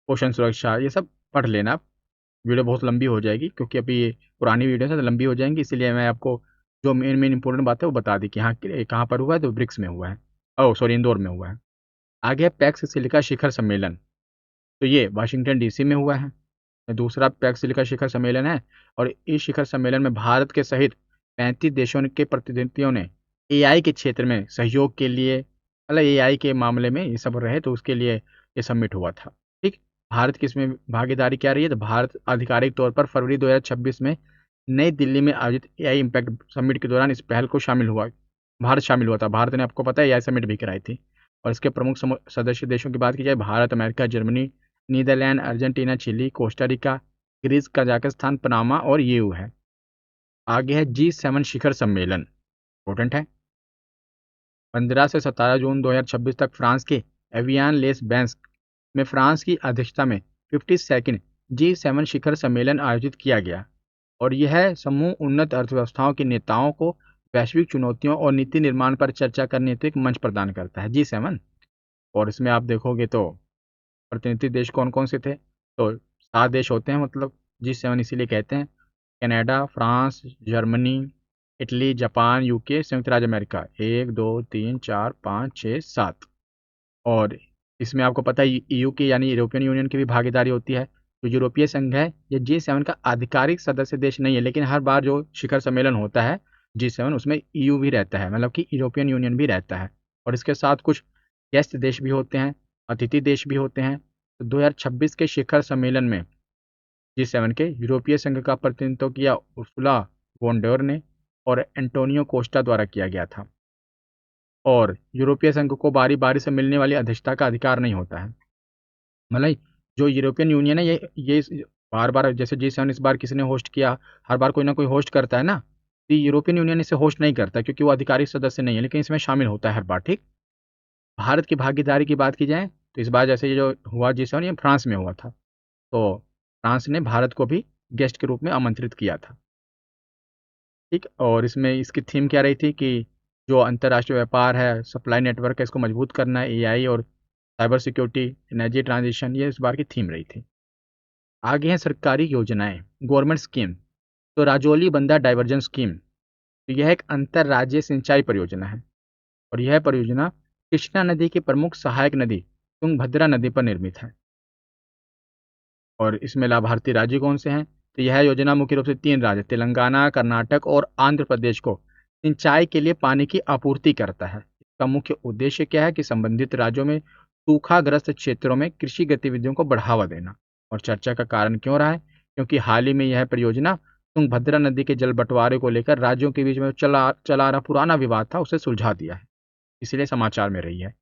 पोषण सुरक्षा, ये सब पढ़ लेना आप। वीडियो बहुत लंबी हो जाएगी, क्योंकि अभी ये पुरानी वीडियो है तो लंबी हो जाएंगी, इसीलिए मैं आपको जो मेन मेन इंपॉर्टेंट बात है वो बता दी कि हाँ कहाँ पर हुआ है, तो ब्रिक्स में हुआ है, ओह सॉरी इंदौर में हुआ है। आगे है पैक्स सिलिका शिखर सम्मेलन, तो ये वाशिंगटन डीसी में हुआ है। दूसरा पैक्स सिलिका शिखर सम्मेलन है, और इस शिखर सम्मेलन में भारत के सहित 35 देशों के प्रतिनिधियों ने एआई के क्षेत्र में सहयोग के लिए, मतलब एआई के मामले में ये सब रहे, तो उसके लिए ये समिट हुआ था। ठीक, भारत की इसमें भागीदारी क्या रही है, तो भारत आधिकारिक तौर पर फरवरी 2026 में नई दिल्ली में आयोजित एआई इम्पैक्ट समिट के दौरान इस पहल को शामिल हुआ, भारत शामिल हुआ था। भारत ने, आपको पता है, एआई समिट भी कराई थी। और इसके प्रमुख सदस्य देशों की बात की जाए, Bharat, America, Germany, Netherland, Argentina, Chile, Costa Rica, Greece, Kazakhstan, Panama और ईयू है। आगे है G7 शिखर सम्मेलन, इंपॉर्टेंट है। 15 से 17 जून 2026 तक फ्रांस के एवियान लेस बेंस में फ्रांस की अध्यक्षता में 52nd G7 शिखर सम्मेलन आयोजित किया गया, और यह समूह उन्नत अर्थव्यवस्थाओं के नेताओं को वैश्विक चुनौतियों और नीति निर्माण पर चर्चा करने हेतु एक मंच प्रदान करता है, G7। और इसमें आप देखोगे तो प्रतिनिधि देश कौन कौन से थे, तो 7 देश होते हैं, मतलब G7 इसीलिए कहते हैं। Canada, France, Germany, Italy, Japan, UK, संयुक्त राज्य अमेरिका, 1 2 3 4 5 6 7। और इसमें आपको पता है ईयू की यानी यूरोपियन यूनियन की भी भागीदारी होती है। जो यूरोपीय संघ है, ये G7 का आधिकारिक सदस्य देश नहीं है, लेकिन हर बार जो शिखर सम्मेलन होता है G7, उसमें ईयू भी रहता है, मतलब कि यूरोपियन यूनियन भी रहता है। और इसके साथ कुछ गेस्ट देश भी होते हैं, अतिथि देश भी होते हैं। तो 2026 के शिखर सम्मेलन में G7 के यूरोपीय संघ का प्रतिनिधित्व किया उर्सुला वॉन डर ने और एंटोनियो कोस्टा द्वारा किया गया था। और यूरोपीय संघ को बारी बारी से मिलने वाली अध्यक्षता का अधिकार नहीं होता है। मतलब जो यूरोपियन यूनियन है, ये बार बार, जैसे G7 इस बार किसने होस्ट किया, हर बार कोई ना कोई होस्ट करता है ना, तो यूरोपियन यूनियन इसे होस्ट नहीं करता क्योंकि वो आधिकारिक सदस्य नहीं है, लेकिन इसमें शामिल होता है हर बार। ठीक, भारत की भागीदारी की बात की जाए तो इस बार जैसे ये जो हुआ G7, ये फ्रांस में हुआ था, तो फ्रांस ने भारत को भी गेस्ट के रूप में आमंत्रित किया था। ठीक, और इसमें इसकी थीम क्या रही थी कि जो अंतर्राष्ट्रीय व्यापार है, सप्लाई नेटवर्क है, इसको मजबूत करना है, एआई और साइबर सिक्योरिटी, एनर्जी ट्रांजिशन, ये इस बार की थीम रही थी। आगे हैं सरकारी योजनाएं, गवर्नमेंट स्कीम। तो राजौली बंदा डाइवर्जन स्कीम, तो यह एक अंतर्राज्यीय सिंचाई परियोजना है, और यह परियोजना कृष्णा नदी की प्रमुख सहायक नदी तुंगभद्रा नदी पर निर्मित है। और इसमें लाभार्थी राज्य कौन से हैं, तो यह योजना मुख्य रूप से 3 राज्य तेलंगाना, कर्नाटक और आंध्र प्रदेश को सिंचाई के लिए पानी की आपूर्ति करता है। इसका मुख्य उद्देश्य क्या है कि संबंधित राज्यों में सूखाग्रस्त क्षेत्रों में कृषि गतिविधियों को बढ़ावा देना। और चर्चा का कारण क्यों रहा है, क्योंकि हाल ही में यह परियोजना तुंगभद्रा नदी के जल बंटवारे को लेकर राज्यों के बीच में चला रहा पुराना विवाद था, उसे सुलझा दिया है, इसलिए समाचार में रही है।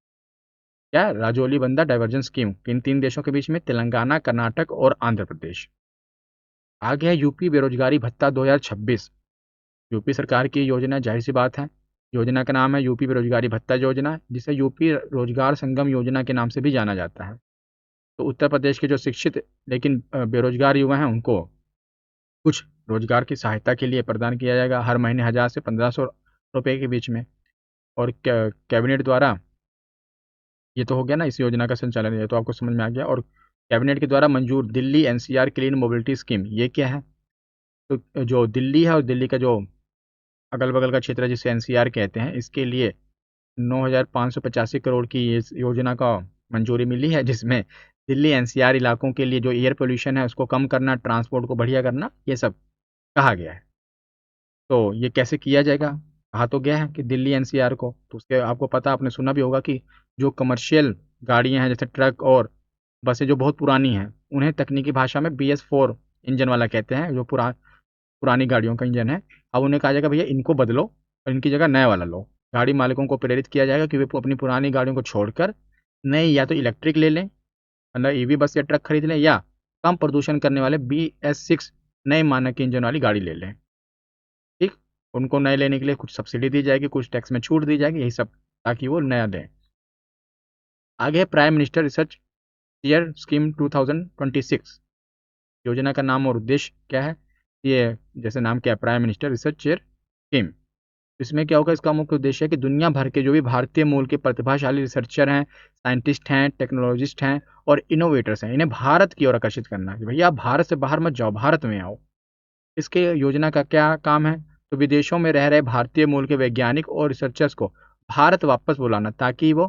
क्या, राजौली बंदा डाइवर्जन स्कीम किन 3 देशों के बीच में, तेलंगाना, कर्नाटक और आंध्र प्रदेश। आगे है यूपी बेरोजगारी भत्ता 2026। यूपी सरकार की योजना, जाहिर सी बात है। योजना का नाम है यूपी बेरोजगारी भत्ता योजना, जिसे यूपी रोजगार संगम योजना के नाम से भी जाना जाता है। तो उत्तर प्रदेश के जो शिक्षित लेकिन बेरोजगार युवा हैं, उनको कुछ रोजगार की सहायता के लिए प्रदान किया जाएगा, हर महीने 1000 से 1500 रुपए के बीच में। और कैबिनेट द्वारा, ये तो हो गया ना इस योजना का संचालन, ये तो आपको समझ में आ गया। और कैबिनेट के द्वारा मंजूर Delhi NCR clean mobility scheme, ये क्या है, तो जो दिल्ली है और दिल्ली का जो अगल बगल का क्षेत्र है जिसे एनसीआर कहते हैं, इसके लिए 9,585 करोड़ की इस योजना का मंजूरी मिली है, जिसमें दिल्ली एनसीआर इलाकों के लिए जो एयर पोल्यूशन है उसको कम करना, ट्रांसपोर्ट को बढ़िया करना, ये सब कहा गया है। तो ये कैसे किया जाएगा, कहा तो गया है कि दिल्ली एनसीआर को, तो उसके आपको पता, आपने सुना भी होगा कि जो कमर्शियल गाड़ियां हैं जैसे ट्रक और बसें जो बहुत पुरानी हैं, उन्हें तकनीकी भाषा में BS4 इंजन वाला कहते हैं, जो पुरानी गाड़ियों का इंजन है। अब उन्हें कहा जाएगा भैया इनको बदलो और इनकी जगह नया वाला लो। गाड़ी मालिकों को प्रेरित किया जाएगा कि वे अपनी पुरानी गाड़ियों को छोड़कर नई या तो इलेक्ट्रिक ले लें, मतलब ईवी बस या ट्रक खरीद लें, या कम प्रदूषण करने वाले BS6 नए मानक इंजन वाली गाड़ी ले लें। ठीक, उनको नए लेने के लिए कुछ सब्सिडी दी जाएगी, कुछ टैक्स में छूट दी जाएगी, यही सब, ताकि वो नया दें। आगे है prime minister research chair scheme 2026। योजना का नाम और उद्देश्य क्या है, ये जैसे नाम क्या है, prime minister research chair scheme. इसमें क्या होगा, इसका मुख्य उद्देश्य है कि दुनिया भर के जो भी भारतीय मूल के प्रतिभाशाली रिसर्चर हैं, साइंटिस्ट हैं, टेक्नोलॉजिस्ट हैं और इनोवेटर्स हैं, इन्हें भारत की ओर आकर्षित करना कि भैया आप भारत से बाहर मत जाओ, भारत में आओ। इसके योजना का क्या काम है, तो विदेशों में रह रहे भारतीय मूल के वैज्ञानिक और रिसर्चर्स को भारत वापस बुलाना, ताकि वो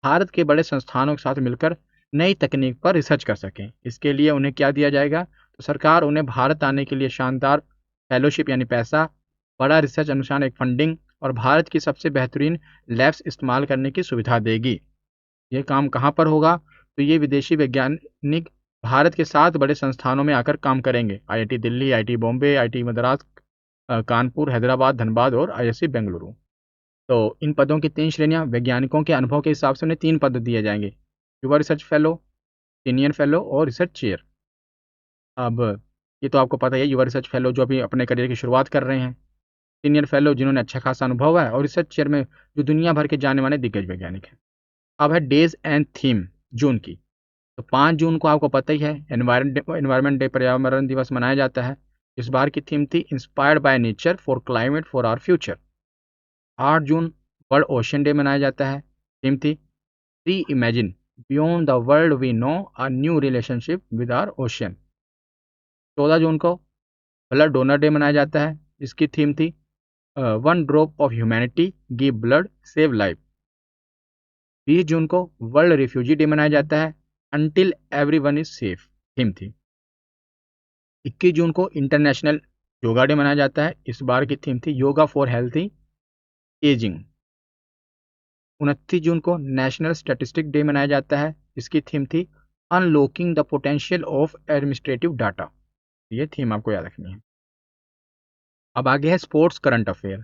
भारत के बड़े संस्थानों के साथ मिलकर नई तकनीक पर रिसर्च कर सकें। इसके लिए उन्हें क्या दिया जाएगा, तो सरकार उन्हें भारत आने के लिए शानदार फेलोशिप यानी पैसा, बड़ा रिसर्च अनुसार एक फंडिंग और भारत की सबसे बेहतरीन लैब्स इस्तेमाल करने की सुविधा देगी। ये काम कहाँ पर होगा, तो ये विदेशी वैज्ञानिक भारत के 7 बड़े संस्थानों में आकर काम करेंगे। IIT Delhi, IIT Bombay, IIT Madras, Kanpur, Hyderabad, Dhanbad और आईआईएससी बेंगलुरु। तो इन पदों की 3 श्रेणियां, वैज्ञानिकों के अनुभव के हिसाब से उन्हें 3 पद दिए जाएंगे: युवा रिसर्च फेलो, सीनियर फेलो और रिसर्च चेयर। अब ये तो आपको पता ही है, युवा रिसर्च फेलो जो अभी अपने करियर की शुरुआत कर रहे हैं, सीनियर फेलो जिन्होंने अच्छा खासा अनुभव है, और रिसर्च चेयर में जो दुनिया भर के जाने माने दिग्गज वैज्ञानिक हैं। अब है डेज एंड थीम जून की। तो 5 जून को आपको पता ही है एनवायरनमेंट डे, पर्यावरण दिवस मनाया जाता है। इस बार की थीम थी inspired by nature for climate for our future. 8 जून वर्ल्ड ओशन डे मनाया जाता है। थीम थी reimagine beyond the world we know a new relationship with our ocean. 14 जून को ब्लड डोनर डे मनाया जाता है। इसकी थीम थी one drop of humanity give blood save life. 20 जून को वर्ल्ड रिफ्यूजी डे मनाया जाता है। Until everyone is safe theme थी। 21 जून को इंटरनेशनल योगा डे मनाया जाता है। इस बार की थीम थी योगा फॉर हेल्थी एजिंग। 29 जून को नेशनल स्टैटिस्टिक डे मनाया जाता है। इसकी थीम थी unlocking the potential of administrative data. ये थीम आपको याद रखनी है। अब आगे है स्पोर्ट्स करंट अफेयर।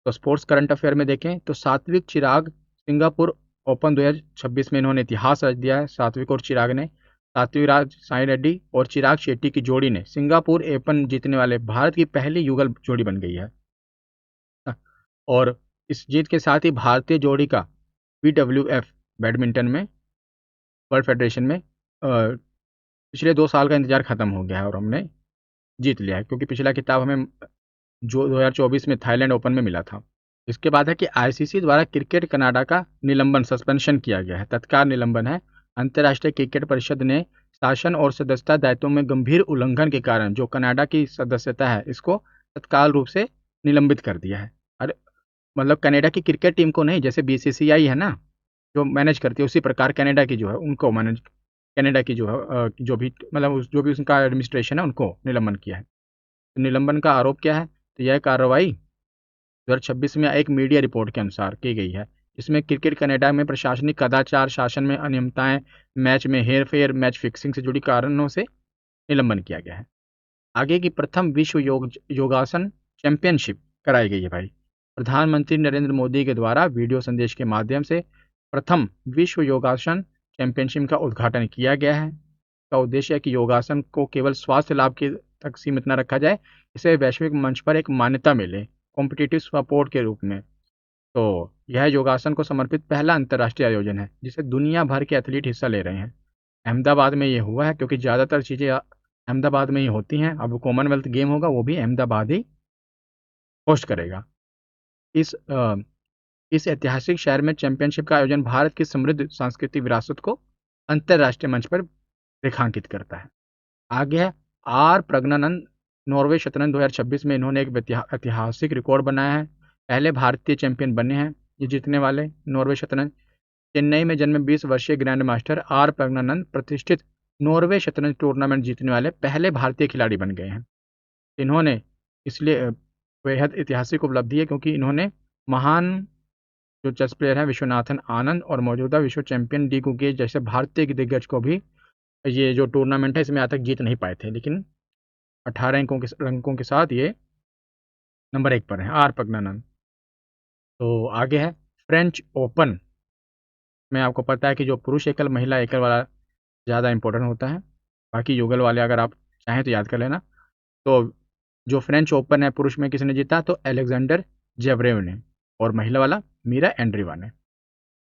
तो स्पोर्ट्स करंट अफेयर में देखें तो सात्विक चिराग सिंगापुर ओपन 2026 में इन्होंने इतिहास रच दिया है। सात्विक और चिराग ने, सात्विक राज साई रेड्डी और चिराग शेट्टी की जोड़ी ने सिंगापुर ओपन जीतने वाले भारत की पहली युगल जोड़ी बन गई है। और इस जीत के साथ ही भारतीय जोड़ी का BWF बैडमिंटन में वर्ल्ड फेडरेशन में पिछले 2 साल का इंतजार खत्म हो गया है और हमने जीत लिया है, क्योंकि पिछला खिताब हमें जो 2024 में थाईलैंड ओपन में मिला था। इसके बाद है कि आईसीसी द्वारा क्रिकेट कनाडा का निलंबन सस्पेंशन किया गया है। तत्काल निलंबन है। अंतर्राष्ट्रीय क्रिकेट परिषद ने शासन और सदस्यता दायित्वों में गंभीर उल्लंघन के कारण जो कनाडा की सदस्यता है, इसको तत्काल रूप से निलंबित कर दिया है। अरे मतलब कनाडा की क्रिकेट टीम को नहीं, जैसे बीसीसीआई है ना जो मैनेज करती है, उसी प्रकार कनाडा की जो है उनको मैनेज, कनाडा की जो है जो भी मतलब जो भी उसका एडमिनिस्ट्रेशन है उनको निलंबन किया है। तो निलंबन का आरोप क्या है, तो यह कार्रवाई 2026 में एक मीडिया रिपोर्ट के अनुसार की गई है। इसमें क्रिकेट कनाडा में प्रशासनिक कदाचार, शासन में अनियमितताएं, मैच में हेरफेर, मैच फिक्सिंग से जुड़ी कारणों से निलंबन किया गया है। आगे की प्रथम विश्व योगासन चैंपियनशिप कराई गई है भाई। प्रधानमंत्री नरेंद्र मोदी के द्वारा वीडियो संदेश के माध्यम से प्रथम विश्व योगासन चैंपियनशिप का उद्घाटन किया गया है। इसका उद्देश्य है कि योगासन को केवल स्वास्थ्य लाभ के तक सीमित न रखा जाए, इसे वैश्विक मंच पर एक मान्यता मिले कॉम्पिटिटिव सपोर्ट के रूप में। तो यह योगासन को समर्पित पहला अंतर्राष्ट्रीय आयोजन है जिसे दुनिया भर के एथलीट हिस्सा ले रहे हैं। अहमदाबाद में ये हुआ है क्योंकि ज़्यादातर चीज़ें अहमदाबाद में ही होती हैं। अब कॉमनवेल्थ गेम होगा वो भी अहमदाबाद ही होस्ट करेगा। इस ऐतिहासिक शहर में चैंपियनशिप का आयोजन भारत की समृद्ध सांस्कृतिक विरासत को अंतर्राष्ट्रीय मंच पर रेखांकित करता है। आगे है आर प्रज्ञानंद। नॉर्वे शतरंज 2026 में इन्होंने एक ऐतिहासिक रिकॉर्ड बनाया है। पहले भारतीय चैंपियन बने हैं ये जीतने वाले नॉर्वे शतरंज। चेन्नई में जन्मे 20 वर्षीय ग्रैंड मास्टर आर प्रज्ञानंद प्रतिष्ठित नॉर्वे शतरंज टूर्नामेंट जीतने वाले पहले भारतीय खिलाड़ी बन गए हैं। इन्होंने इसलिए बेहद ऐतिहासिक उपलब्धि है क्योंकि इन्होंने महान जो चेस प्लेयर हैं विश्वनाथन आनंद और मौजूदा विश्व चैंपियन डी गुकेश जैसे भारतीय दिग्गज को भी ये जो टूर्नामेंट है इसमें आज तक जीत नहीं पाए थे, लेकिन 18 अंकों के साथ ये नंबर 1 पर है आर प्रज्ञानंद। तो आगे है फ्रेंच ओपन में। आपको पता है कि जो पुरुष एकल महिला एकल वाला ज़्यादा इंपॉर्टेंट होता है, बाकी युगल वाले अगर आप चाहें तो याद कर लेना। तो जो फ्रेंच ओपन है पुरुष में किसने जीता, तो अलेक्जेंडर जेवरेव ने, और महिला वाला मीरा एंड्रीवा ने।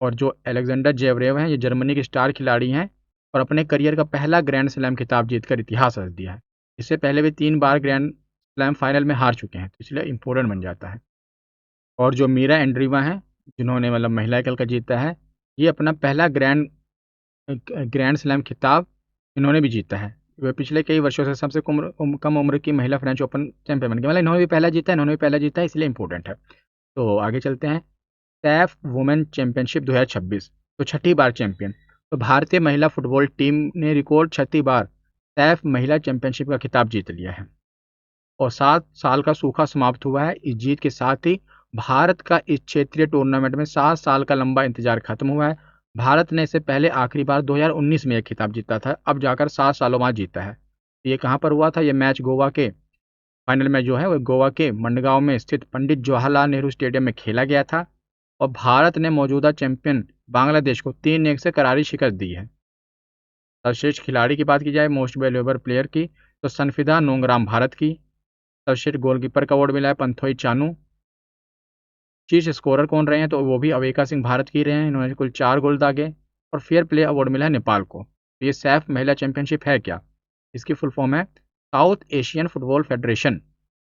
और जो अलेक्जेंडर जेवरेव हैं ये जर्मनी के स्टार खिलाड़ी हैं और अपने करियर का पहला ग्रैंड स्लैम खिताब जीतकर इतिहास रच दिया है। इससे पहले भी 3 बार ग्रैंड स्लैम फाइनल में हार चुके हैं, तो इसलिए इम्पोर्टेंट बन जाता है। और जो मीरा एंड्रीवा हैं जिन्होंने मतलब महिला एकल का जीता है, ये अपना पहला ग्रैंड स्लैम खिताब इन्होंने भी जीता है। वह पिछले कई वर्षों से सबसे कम उम्र की महिला फ्रेंच ओपन चैंपियन बन गई, मतलब इन्होंने भी पहला जीता है, इन्होंने भी पहला जीता है, इसलिए इंपॉर्टेंट है। तो आगे चलते हैं। सैफ वुमेन चैंपियनशिप 2026, तो छठी बार चैंपियन। तो भारतीय महिला फुटबॉल टीम ने रिकॉर्ड छठी बार सैफ महिला चैंपियनशिप का खिताब जीत लिया है और 7 साल का सूखा समाप्त हुआ है। इस जीत के साथ ही भारत का इस क्षेत्रीय टूर्नामेंट में 7 साल का लंबा इंतजार खत्म हुआ है। भारत ने इससे पहले आखिरी बार 2019 में एक खिताब जीता था, अब जाकर 7 सालों बाद जीता है। ये कहाँ पर हुआ था? ये मैच गोवा के फाइनल में जो है वो गोवा के मंडगांव में स्थित पंडित जवाहरलाल नेहरू स्टेडियम में खेला गया था और भारत ने मौजूदा चैंपियन बांग्लादेश को 3-1 से करारी शिकस्त दी है। सर्वश्रेष्ठ खिलाड़ी की बात की जाए, मोस्ट वैल्यूएबल प्लेयर की, तो सनफिदा नोंगराम भारत की। सर्वश्रेष्ठ गोलकीपर का अवार्ड मिला है पंथोई चानू। शीर्ष स्कोरर कौन रहे हैं? तो वो भी अवेका सिंह भारत की रहे हैं, इन्होंने कुल 4 गोल दागे। और फेयर प्ले अवार्ड मिला है नेपाल को। तो ये सैफ महिला चैंपियनशिप है क्या? इसकी फुल फॉर्म है साउथ एशियन फुटबॉल फेडरेशन,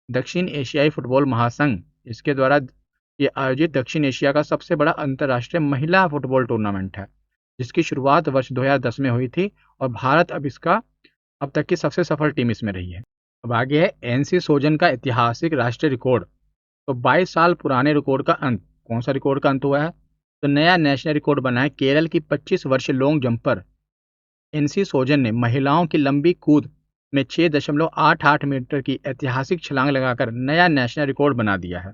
दक्षिण एशियाई फुटबॉल महासंघ। इसके द्वारा ये आयोजित दक्षिण एशिया का सबसे बड़ा अंतर्राष्ट्रीय महिला फुटबॉल टूर्नामेंट है, जिसकी शुरुआत वर्ष 2010 में हुई थी और भारत अब तक की सबसे सफल टीम इसमें रही है। अब आगे है एनसी सोजन का ऐतिहासिक राष्ट्रीय रिकॉर्ड। तो 22 साल पुराने रिकॉर्ड का अंत, कौन सा रिकॉर्ड का अंत हुआ है? तो नया नेशनल रिकॉर्ड बना है। केरल की 25 वर्षीय लॉन्ग जंपर एनसी सोजन ने महिलाओं की लंबी कूद में 6.88 मीटर की ऐतिहासिक छलांग लगाकर नया नेशनल रिकॉर्ड बना दिया है।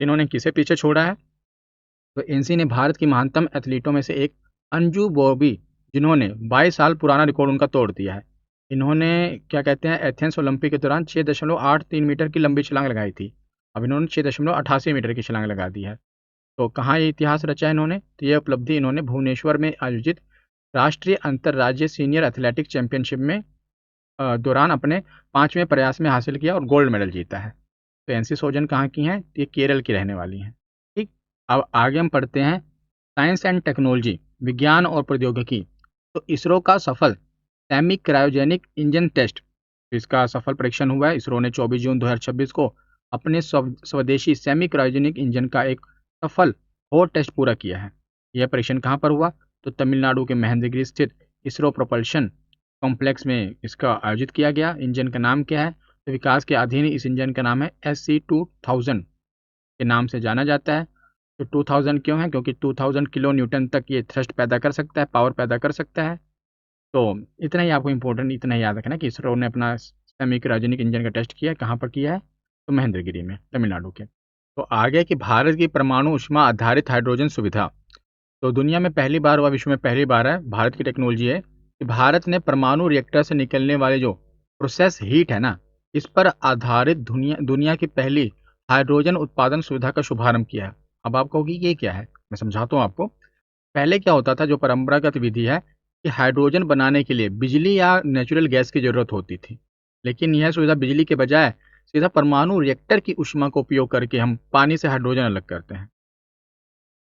इन्होंने किसे पीछे छोड़ा है? तो एनसी ने भारत की महानतम एथलीटों में से एक अंजू बॉबी, जिन्होंने 22 साल पुराना रिकॉर्ड उनका तोड़ दिया है। इन्होंने क्या कहते हैं, एथेंस ओलंपिक के दौरान 6.83 मीटर की लंबी छलांग लगाई थी। अब इन्होंने 6.88 मीटर की छलांग लगा दी है। तो कहाँ ये इतिहास रचा इन्होंने? तो ये उपलब्धि इन्होंने भुवनेश्वर में आयोजित राष्ट्रीय अंतर्राज्यीय सीनियर एथलेटिक चैंपियनशिप में दौरान अपने 5वें प्रयास में हासिल किया और गोल्ड मेडल जीता है। तो एनसी सोजन कहाँ की हैं? ये केरल की रहने वाली हैं। ठीक, अब आगे हम पढ़ते हैं साइंस एंड टेक्नोलॉजी, विज्ञान और प्रौद्योगिकी। तो इसरो का सफल सेमी क्रायोजेनिक इंजन टेस्ट, इसका सफल परीक्षण हुआ है। इसरो ने 24 जून 2026 को अपने स्वदेशी सेमी क्रायोजेनिक इंजन का एक सफल हॉट टेस्ट पूरा किया है। यह परीक्षण कहाँ पर हुआ? तो तमिलनाडु के महेंद्रगिरी स्थित इसरो प्रोपल्शन कॉम्प्लेक्स में इसका आयोजित किया गया। इंजन का नाम क्या है? तो विकास के अधीन इस इंजन का नाम है SC2000 के नाम से जाना जाता है। तो 2000 क्यों है? क्योंकि 2000 किलो न्यूटन तक ये थ्रस्ट पैदा कर सकता है, पावर पैदा कर सकता है। तो इतना ही आपको इम्पोर्टेंट इतना ही याद रखना कि इसरो ने अपना सेमी क्रायोजेनिक इंजन का टेस्ट किया है। कहाँ पर किया है? तो महेंद्रगिरी में, तमिलनाडु के। तो आगे कि भारत की परमाणु ऊष्मा आधारित हाइड्रोजन सुविधा। तो दुनिया में पहली बार हुआ, विश्व में पहली बार है, भारत की टेक्नोलॉजी है कि भारत ने परमाणु रिएक्टर से निकलने वाले जो प्रोसेस हीट है ना, इस पर आधारित दुनिया की पहली हाइड्रोजन उत्पादन सुविधा का शुभारंभ किया है। अब आप कहोगे ये क्या है? मैं समझाता हूँ आपको। पहले क्या होता था, जो परंपरागत विधि है कि हाइड्रोजन बनाने के लिए बिजली या नेचुरल गैस की जरूरत होती थी, लेकिन यह सुविधा बिजली के बजाय सीधा परमाणु रिएक्टर की ऊष्मा का उपयोग करके हम पानी से हाइड्रोजन अलग करते हैं।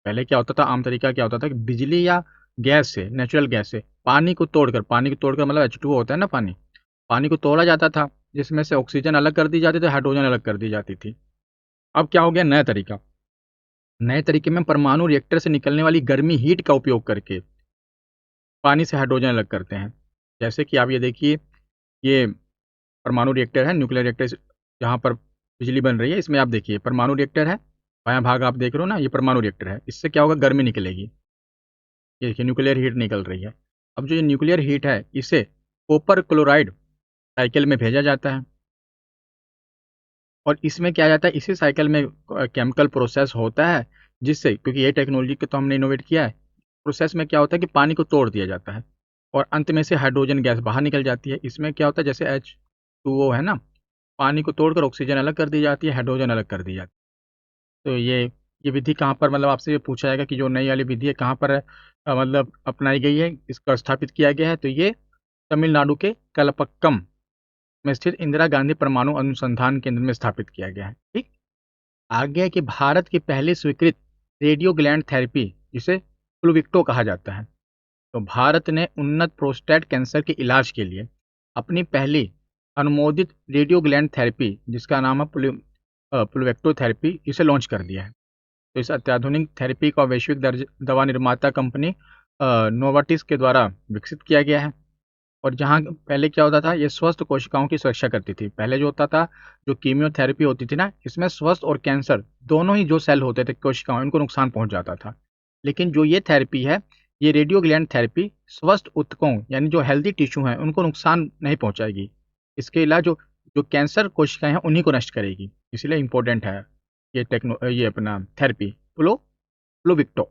पहले क्या होता था, आम तरीका क्या होता था कि बिजली या गैस से, नेचुरल गैस से पानी को तोड़कर मतलब H2O होता है ना, पानी को तोड़ा जाता था, जिसमें से ऑक्सीजन अलग कर दी जाती थी, हाइड्रोजन अलग कर दी जाती थी। अब क्या हो गया, नया तरीका। नए तरीके में परमाणु रिएक्टर से निकलने वाली गर्मी हीट का उपयोग करके पानी से हाइड्रोजन अलग करते हैं। जैसे कि आप ये देखिए, ये परमाणु रिएक्टर है, न्यूक्लियर रिएक्टर, जहाँ पर बिजली बन रही है, इसमें आप देखिए परमाणु रिएक्टर है, बायां भाग आप देख रहे हो ना, ये परमाणु रिएक्टर है। इससे क्या होगा, गर्मी निकलेगी। ये देखिए न्यूक्लियर हीट निकल रही है। अब जो ये न्यूक्लियर हीट है, इसे कॉपर क्लोराइड साइकिल में भेजा जाता है और इसमें क्या जाता है, इसी साइकिल में केमिकल प्रोसेस होता है, जिससे, क्योंकि ये टेक्नोलॉजी को तो हमने इनोवेट किया है, प्रोसेस में क्या होता है कि पानी को तोड़ दिया जाता है और अंत में से हाइड्रोजन गैस बाहर निकल जाती है। इसमें क्या होता है, जैसे H2O है ना, पानी को तोड़कर ऑक्सीजन अलग कर दी जाती है, हाइड्रोजन अलग कर दी जाती है। तो ये विधि कहाँ पर, मतलब आपसे ये पूछा जाएगा कि जो नई वाली विधि है कहाँ पर मतलब अपनाई गई है, इसका स्थापित किया गया है। तो ये तमिलनाडु के कलपक्कम में स्थित इंदिरा गांधी परमाणु अनुसंधान केंद्र में स्थापित किया गया है। ठीक, आगे है कि भारत की पहली स्वीकृत रेडियो ग्लैंड थेरेपी, जिसे प्लूविक्टो कहा जाता है। तो भारत ने उन्नत प्रोस्टेट कैंसर के इलाज के लिए अपनी पहली अनुमोदित रेडियो ग्लैंड थेरेपी, जिसका नाम है प्लूवेक्टो थेरेपी, इसे लॉन्च कर दिया है। तो इस अत्याधुनिक थेरेपी का वैश्विक दवा निर्माता कंपनी नोवार्टिस के द्वारा विकसित किया गया है। और जहाँ पहले क्या होता था, ये स्वस्थ कोशिकाओं की सुरक्षा करती थी। पहले जो होता था, जो कीमियोथेरेपी होती थी ना, इसमें स्वस्थ और कैंसर दोनों ही जो सेल होते थे कोशिकाओं, इनको नुकसान पहुंच जाता था। लेकिन जो ये थेरेपी है, ये रेडियो ग्लैंड थेरेपी स्वस्थ ऊतकों यानी जो हेल्दी टिश्यू हैं उनको नुकसान नहीं पहुंचाएगी। इसके इलाज जो जो कैंसर कोशिकाएं हैं उन्हीं को नष्ट करेगी। इसलिए इम्पोर्टेंट है ये अपना थेरेपी प्लोविक्टो।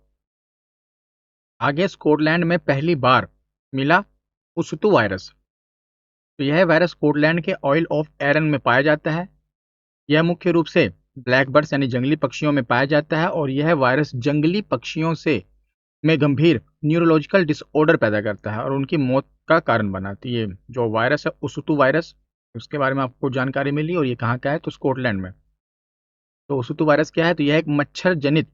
आगे स्कॉटलैंड में पहली बार मिला उस्तु वायरस। तो यह वायरस स्कॉटलैंड के ऑयल ऑफ एरन में पाया जाता है। यह मुख्य रूप से ब्लैक बर्ड्स यानी जंगली पक्षियों में पाया जाता है और यह वायरस जंगली पक्षियों से में गंभीर न्यूरोलॉजिकल डिसऑर्डर पैदा करता है और उनकी मौत का कारण बनाती है। जो वायरस है उस्तु वायरस, उसके बारे में आपको जानकारी मिली और ये कहाँ का है, तो स्कॉटलैंड में। तो उस्तु वायरस क्या है, तो यह एक मच्छर जनित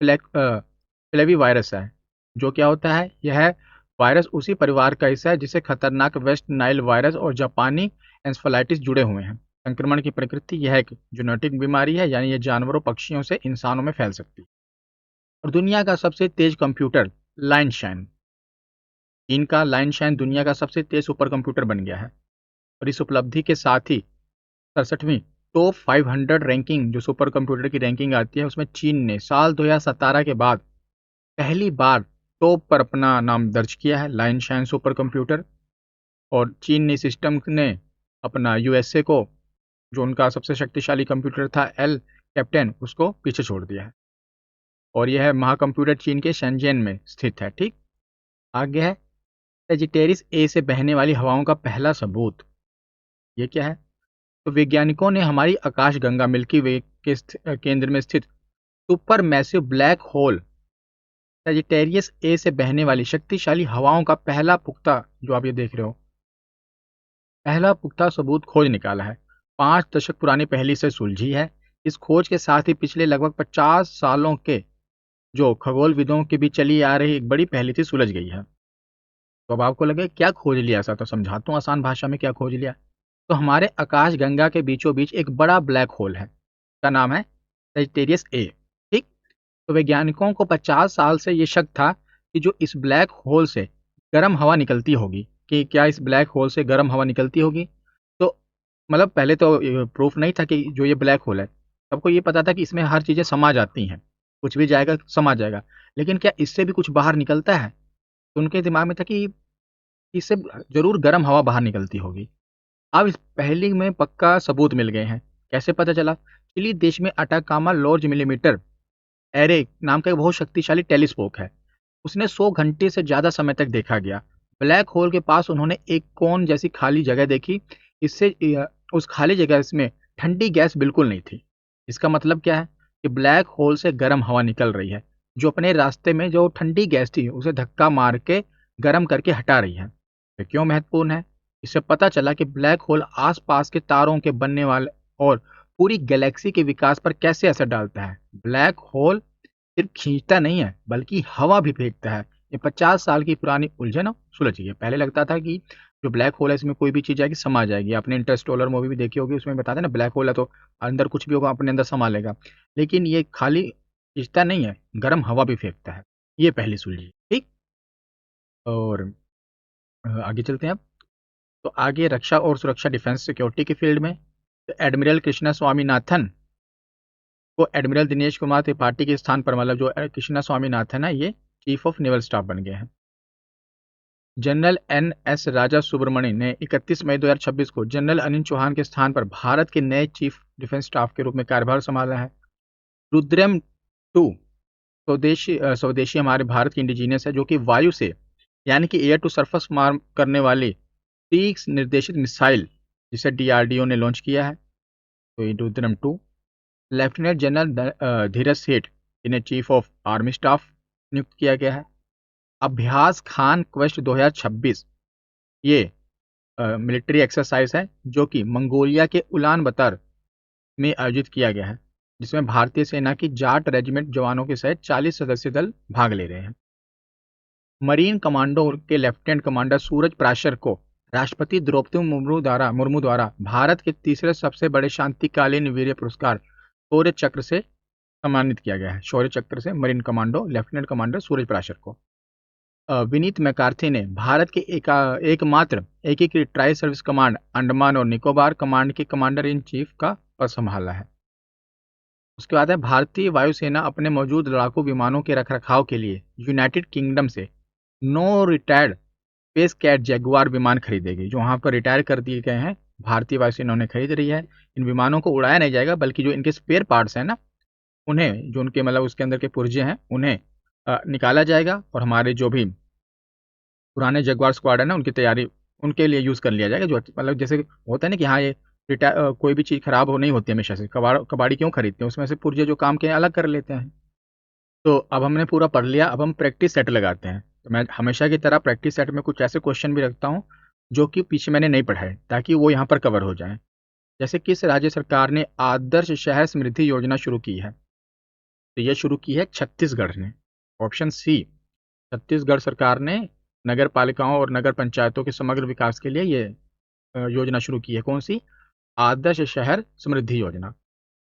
फ्लेवी वायरस है। जो क्या होता है, यह वायरस उसी परिवार का हिस्सा है जिसे खतरनाक वेस्ट नाइल वायरस और जापानी एन्सेफेलाइटिस जुड़े हुए हैं। संक्रमण की प्रकृति यह एक जेनेटिक बीमारी है, यानी यह जानवरों पक्षियों से इंसानों में फैल सकती है। और दुनिया का सबसे तेज कंप्यूटर लाइन शाइन, चीन का लाइन शाइन दुनिया का सबसे तेज सुपर कंप्यूटर बन गया है। और इस उपलब्धि के साथ ही 67वीं टॉप 500 रैंकिंग, जो सुपर कंप्यूटर की रैंकिंग आती है, उसमें चीन ने साल 2017 के बाद पहली बार टॉप पर अपना नाम दर्ज किया है, लाइन शाइन सुपर कंप्यूटर। और चीन ने सिस्टम ने अपना यूएसए को, जो उनका सबसे शक्तिशाली कंप्यूटर था एल कैप्टन, उसको पीछे छोड़ दिया है। और यह महाकंप्यूटर चीन के शेंजन में स्थित है। ठीक, आगे है सेजिटेरिस ए से बहने वाली हवाओं का पहला सबूत। ये क्या है, तो वैज्ञानिकों ने हमारी आकाशगंगा मिल्की वे के केंद्र में स्थित super massive black hole Sagittarius A से बहने वाली शक्तिशाली हवाओं का पहला पुख्ता, जो आप ये देख रहे हो, पहला पुख्ता सबूत खोज निकाला है। 5 दशक पुरानी पहेली से सुलझी है। इस खोज के साथ ही पिछले लगभग 50 सालों के जो खगोलविदों के बीच चली आ रही एक बड़ी पहेली थी, सुलझ गई है। तो अब आपको लगे क्या खोज लिया ऐसा, तो समझाता हूँ आसान भाषा में क्या खोज लिया। तो हमारे आकाश गंगा के बीचों बीच एक बड़ा ब्लैक होल है, का नाम है सेजिटेरियस ए। ठीक, तो वैज्ञानिकों को 50 साल से ये शक था कि जो इस ब्लैक होल से गर्म हवा निकलती होगी, कि क्या इस ब्लैक होल से गर्म हवा निकलती होगी। तो मतलब पहले तो प्रूफ नहीं था कि जो ये ब्लैक होल है, सबको ये पता था कि इसमें हर चीज़ें समा जाती हैं, कुछ भी जाएगा समा जाएगा। लेकिन क्या इससे भी कुछ बाहर निकलता है, तो उनके दिमाग में था कि इससे जरूर गर्म हवा बाहर निकलती होगी। अब इस पहेली में पक्का सबूत मिल गए हैं। कैसे पता चला, चिली देश में अटाकामा लार्ज मिलीमीटर एरे नाम का एक बहुत शक्तिशाली टेलीस्कोप है, उसने 100 घंटे से ज़्यादा समय तक देखा गया। ब्लैक होल के पास उन्होंने एक कोन जैसी खाली जगह देखी। इससे उस खाली जगह में ठंडी गैस बिल्कुल नहीं थी। इसका मतलब क्या है कि ब्लैक होल से गर्म हवा निकल रही है, जो अपने रास्ते में जो ठंडी गैस थी उसे धक्का मार के गर्म करके हटा रही है। तो क्यों महत्वपूर्ण है, इससे पता चला कि ब्लैक होल आसपास के तारों के बनने वाले और पूरी गैलेक्सी के विकास पर कैसे असर डालता है। ब्लैक होल सिर्फ खींचता नहीं है बल्कि हवा भी फेंकता है। ये 50 साल की पुरानी उलझन सुलझ गई है। पहले लगता था कि जो ब्लैक होल है इसमें कोई भी चीज़ आएगी समा जाएगी। आपने इंटरस्टेलर मूवी भी देखी होगी, उसमें बताते हैं ना ब्लैक होल है तो अंदर कुछ भी होगा अपने अंदर समा लेगा। लेकिन ये खाली खींचता नहीं है, गर्म हवा भी फेंकता है। ये पहली सुलझी। ठीक, और आगे चलते हैं अब। तो आगे रक्षा और सुरक्षा, डिफेंस सिक्योरिटी के फील्ड में तो एडमिरल कृष्णा स्वामीनाथन को एडमिरल दिनेश कुमार त्रिपाठी के स्थान पर, मतलब जो कृष्णा स्वामीनाथन है, ये चीफ ऑफ नेवल स्टाफ बन गए हैं। जनरल एन एस राजा सुब्रमण्यम ने 31 मई 2026 को जनरल अनिल चौहान के स्थान पर भारत के नए चीफ डिफेंस स्टाफ के रूप में कार्यभार संभाला है। रुद्रम 2 स्वदेशी हमारे भारत की इंडिजीनियस है, जो कि वायु से यानी कि एयर टू सरफेस मार करने वाली तीक्ष्ण निर्देशित मिसाइल, जिसे डीआरडीओ ने लॉन्च किया है। तो ये रुद्रम 2। लेफ्टिनेंट जनरल धीरज सेठ इन्हें चीफ ऑफ आर्मी स्टाफ नियुक्त किया गया है। अभ्यास खान क्वेस्ट 2026 ये मिलिट्री एक्सरसाइज है जो कि मंगोलिया के उलान बतर में आयोजित किया गया है, जिसमें भारतीय सेना की जाट रेजिमेंट जवानों के सहित 40 सदस्य दल भाग ले रहे हैं। मरीन कमांडो के लेफ्टिनेंट कमांडर सूरज प्राशर को राष्ट्रपति द्रौपदी मुर्मू द्वारा भारत के तीसरे सबसे बड़े शांतिकालीन वीर पुरस्कार शौर्य चक्र से सम्मानित किया गया है। शौर्य चक्र से मरीन कमांडो लेफ्टिनेंट कमांडर सूरज प्राशर को। विनीत मैकार्थी ने भारत के एकमात्र एकीकृत ट्राई सर्विस कमांड अंडमान और निकोबार कमांड के कमांडर इन चीफ का पद संभाला है। उसके बाद है, भारतीय वायुसेना अपने मौजूद लड़ाकू विमानों के रखरखाव के लिए यूनाइटेड किंगडम से नो रिटायर्ड स्पेस कैट जैगुआर विमान खरीदेगी। जो वहाँ पर रिटायर कर दिए गए हैं, भारतीय वायुसेना उन्हें खरीद रही है। इन विमानों को उड़ाया नहीं जाएगा, बल्कि जो इनके स्पेयर पार्ट्स हैं ना, उन्हें, जो उनके मतलब उसके अंदर के पुर्जे हैं, उन्हें निकाला जाएगा और हमारे जो भी पुराने जगुआर स्क्वाड है ना, उनकी तैयारी उनके लिए यूज़ कर लिया जाएगा। जो मतलब जैसे होता है ना कि हाँ, ये कोई भी चीज़ खराब हो नहीं होती हमेशा से, कबाड़ी क्यों खरीदते हैं, उसमें से पुर्जे जो काम के हैं अलग कर लेते हैं। तो अब हमने पूरा पढ़ लिया, अब हम प्रैक्टिस सेट लगाते हैं। तो मैं हमेशा की तरह प्रैक्टिस सेट में कुछ ऐसे क्वेश्चन भी रखता हूँ जो कि पीछे मैंने नहीं पढ़ाए, ताकि वो यहाँ पर कवर हो जाए। जैसे किस राज्य सरकार ने आदर्श शहर समृद्धि योजना शुरू की है? तो ये शुरू की है छत्तीसगढ़ ने। ऑप्शन सी, छत्तीसगढ़ सरकार ने नगर पालिकाओं और नगर पंचायतों के समग्र विकास के लिए ये योजना शुरू की है। कौन सी? आदर्श शहर समृद्धि योजना।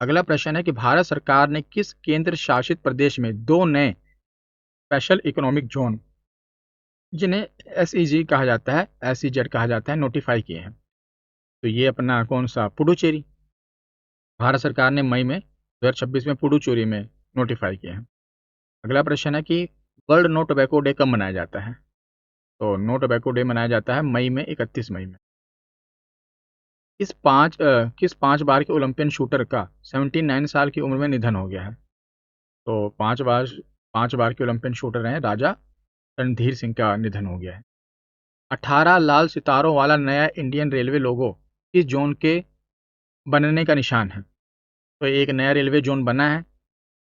अगला प्रश्न है कि भारत सरकार ने किस केंद्र शासित प्रदेश में 2 नए स्पेशल इकोनॉमिक जोन, जिन्हें एसईजी कहा जाता है, एसईजेड कहा जाता है, नोटिफाई किए हैं? तो ये अपना कौन सा? पुडुचेरी। भारत सरकार ने मई में 2026 में पुडुचेरी में नोटिफाई किए हैं। अगला प्रश्न है कि वर्ल्ड नो टोबैको डे कब मनाया जाता है? तो नो टोबैको डे मनाया जाता है मई में, 31 मई में। किस 5 बार के ओलंपियन शूटर का 79 साल की उम्र में निधन हो गया है? तो 5 बार के ओलंपियन शूटर हैं राजा रणधीर सिंह का निधन हो गया है। 18 लाल सितारों वाला नया इंडियन रेलवे लोगो किस जोन के बनने का निशान है? तो एक नया रेलवे जोन बना है,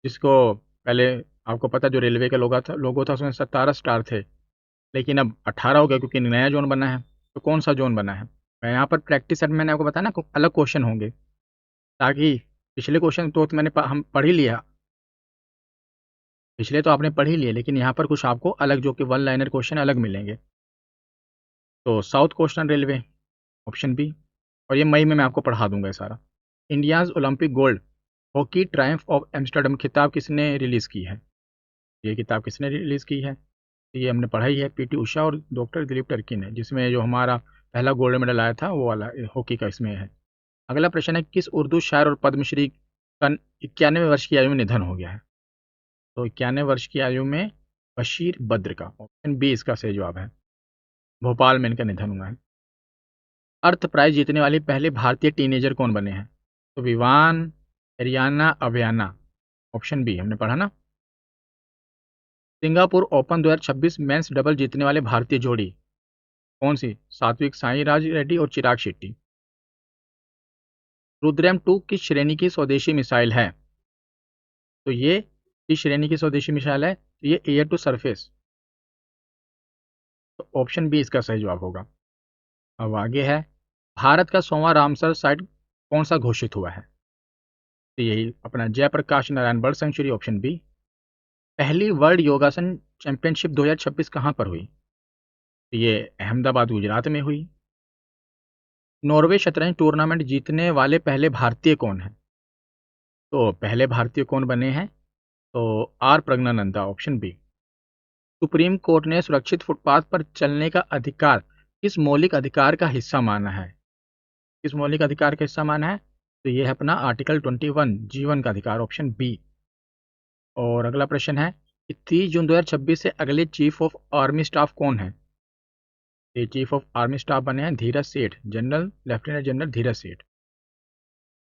जिसको पहले आपको पता, जो रेलवे का लोगो था उसमें 17 स्टार थे, लेकिन अब 18 हो गया क्योंकि नया जोन बना है। तो कौन सा जोन बना है? मैं यहाँ पर प्रैक्टिस सेट मैंने आपको बताया ना, अलग क्वेश्चन होंगे, ताकि पिछले क्वेश्चन तो मैंने हम पढ़ ही लिया, पिछले तो आपने पढ़ ही लिए, लेकिन यहाँ पर कुछ आपको अलग, जो कि वन लाइनर क्वेश्चन अलग मिलेंगे। तो साउथ कोस्टर्न रेलवे, ऑप्शन बी। और ये मई में मैं आपको पढ़ा दूंगा ये सारा। India's Olympic gold hockey Triumph of Amsterdam किताब किसने रिलीज़ की है? ये किताब किसने रिलीज़ की है? ये हमने पढ़ाई है, पीटी उषा और डॉक्टर दिलीप टर्की ने, जिसमें जो हमारा पहला गोल्ड मेडल आया था वो वाला हॉकी का इसमें है। अगला प्रश्न है, किस उर्दू शायर और पद्मश्री का 91 वर्ष की आयु में निधन हो गया है? तो 91 वर्ष की आयु में बशीर बद्र का, ऑप्शन बी इसका सही जवाब है। भोपाल में इनका निधन हुआ है। अर्थ प्राइज जीतने वाली पहले भारतीय टीनेजर कौन बने हैं? तो विवान, हरियाणा, अभियाना, ऑप्शन बी हमने पढ़ा ना। सिंगापुर ओपन 2026 मेंस डबल जीतने वाले भारतीय जोड़ी कौन सी? सात्विक साईराज रेड्डी और चिराग शेट्टी। रुद्रम 2 किस श्रेणी की स्वदेशी मिसाइल है? तो ये किस श्रेणी की स्वदेशी मिसाइल है? तो ये एयर टू सरफेस, तो ऑप्शन बी इसका सही जवाब होगा। अब आगे है, भारत का 100वां रामसर साइट कौन सा घोषित हुआ है? तो यही अपना Jayaprakash Narayan bird sanctuary, option B. पहली वर्ल्ड योगासन चैंपियनशिप 2026 कहाँ पर हुई? तो ये अहमदाबाद, गुजरात में हुई। नॉर्वे शतरंज टूर्नामेंट जीतने वाले पहले भारतीय कौन हैं? तो पहले भारतीय कौन बने हैं? तो R Praggnanandhaa, option B. Supreme Court ने सुरक्षित फुटपाथ पर चलने का अधिकार किस मौलिक अधिकार का हिस्सा माना है? किस मौलिक अधिकार का हिस्सा माना है? तो ये है अपना आर्टिकल 21, जीवन का अधिकार, ऑप्शन बी। और अगला प्रश्न है कि 30 जून 2026 से अगले चीफ ऑफ आर्मी स्टाफ कौन है? ये चीफ ऑफ आर्मी स्टाफ बने हैं धीरज सेठ, जनरल लेफ्टिनेंट जनरल धीरज सेठ।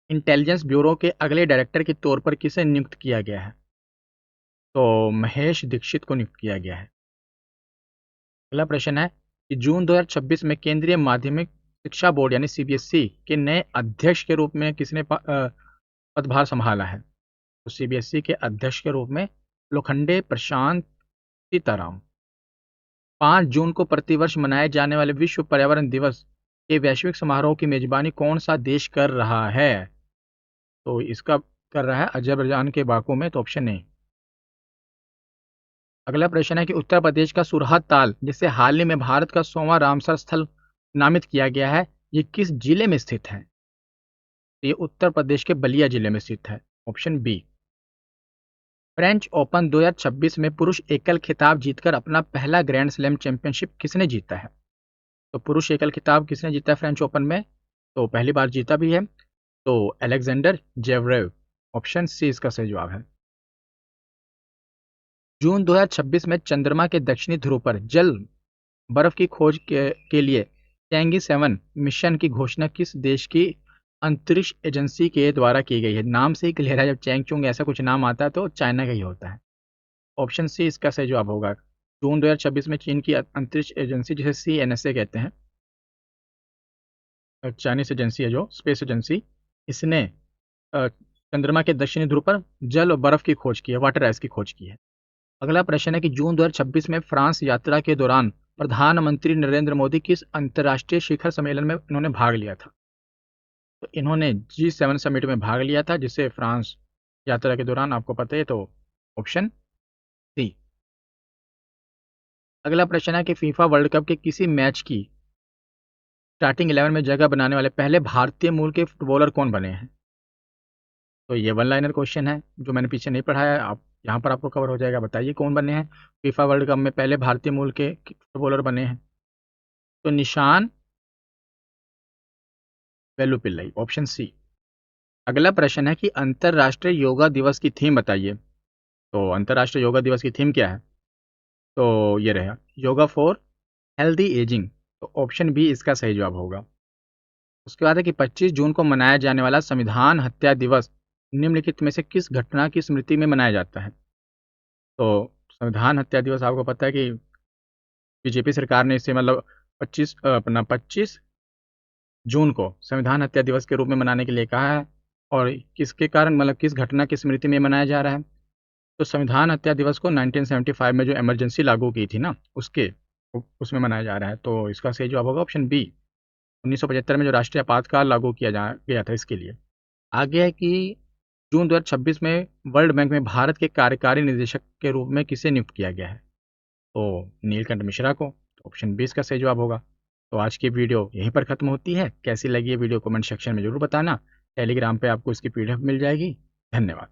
इंटेलिजेंस ब्यूरो के अगले डायरेक्टर के तौर पर किसे नियुक्त किया गया है? तो महेश दीक्षित को नियुक्त किया गया है। अगला प्रश्न है कि जून 2026 में केंद्रीय माध्यमिक शिक्षा बोर्ड यानी सीबीएसई के नए अध्यक्ष के रूप में किसने पदभार संभाला है? तो सीबीएसई के अध्यक्ष के रूप में लोखंडे प्रशांत सीताराम। 5 जून को प्रतिवर्ष मनाए जाने वाले विश्व पर्यावरण दिवस के वैश्विक समारोह की मेजबानी कौन सा देश कर रहा है? तो इसका कर रहा है अजरबैजान के बाकू में, तो ऑप्शन ए। अगला प्रश्न है कि उत्तर प्रदेश का सुरहद ताल, जिसे हाल ही में भारत का 100वां रामसर स्थल नामित किया गया है, ये किस जिले में स्थित है? तो ये उत्तर प्रदेश के बलिया जिले में स्थित है, ऑप्शन बी। फ्रेंच ओपन 2026 में पुरुष एकल खिताब जीतकर अपना पहला ग्रैंड स्लैम चैंपियनशिप किसने जीता है? तो पुरुष एकल खिताब किसने जीता है फ्रेंच ओपन में? तो पहली बार जीता भी है, तो अलेक्जेंडर जेवरेव। ऑप्शन सी इसका सही जवाब है। जून 2026 में चंद्रमा के दक्षिणी ध्रुव पर जल बर्फ की खोज के लिए चैंगी 7 मिशन की घोषणा किस देश की अंतरिक्ष एजेंसी के द्वारा की गई है? नाम से ही क्लियर है, जब चैंग चुंग ऐसा कुछ नाम आता है तो चाइना का ही होता है। ऑप्शन सी इसका सही जवाब होगा। जून 2026 में चीन की अंतरिक्ष एजेंसी, जिसे CNSA कहते हैं, चाइनीस एजेंसी है जो स्पेस एजेंसी, इसने चंद्रमा के दक्षिणी ध्रुव पर जल और बर्फ की खोज की है, वाटर आइस की खोज की है। अगला प्रश्न है कि जून 2026 में फ्रांस यात्रा के दौरान प्रधानमंत्री नरेंद्र मोदी किस अंतर्राष्ट्रीय शिखर सम्मेलन में इन्होंने भाग लिया था? तो इन्होंने G7 समिट में भाग लिया था, जिसे फ्रांस यात्रा के दौरान, आपको पता है, तो ऑप्शन सी। अगला प्रश्न है कि फीफा वर्ल्ड कप के किसी मैच की स्टार्टिंग 11 में जगह बनाने वाले पहले भारतीय मूल के फुटबॉलर कौन बने हैं? तो ये वन लाइनर क्वेश्चन है जो मैंने पीछे नहीं पढ़ाया है, आप यहाँ पर आपको कवर हो जाएगा। बताइए कौन बने हैं फीफा वर्ल्ड कप में पहले भारतीय मूल के फुटबॉलर बने हैं? तो निशान वेलुपिल्लाई, ऑप्शन सी। अगला प्रश्न है कि अंतर्राष्ट्रीय योगा दिवस की थीम बताइए। तो अंतर्राष्ट्रीय योगा दिवस की थीम क्या है? तो ये रहा, योगा फॉर हेल्दी एजिंग। तो ऑप्शन बी इसका सही जवाब होगा। उसके बाद है कि 25 जून को मनाया जाने वाला संविधान हत्या दिवस निम्नलिखित में से किस घटना की स्मृति में मनाया जाता है? तो संविधान हत्या दिवस आपको पता है कि बीजेपी सरकार ने इसे मतलब 25 जून को संविधान हत्या दिवस के रूप में मनाने के लिए कहा है। और किसके कारण, मतलब किस घटना की स्मृति में मनाया जा रहा है? तो संविधान हत्या दिवस को 1975 में जो इमरजेंसी लागू की थी ना, उसमें मनाया जा रहा है। तो इसका सही जवाब होगा ऑप्शन बी। 1975 में जो राष्ट्रीय आपातकाल लागू किया गया था, इसके लिए। आगे है कि जून 2026 में वर्ल्ड बैंक में भारत के कार्यकारी निदेशक के रूप में किसे नियुक्त किया गया है? तो नीलकंठ मिश्रा को। तो ऑप्शन 20 का सही जवाब होगा। तो आज की वीडियो यहीं पर खत्म होती है। कैसी लगी ये वीडियो कमेंट सेक्शन में जरूर बताना। टेलीग्राम पे आपको इसकी PDF मिल जाएगी। धन्यवाद।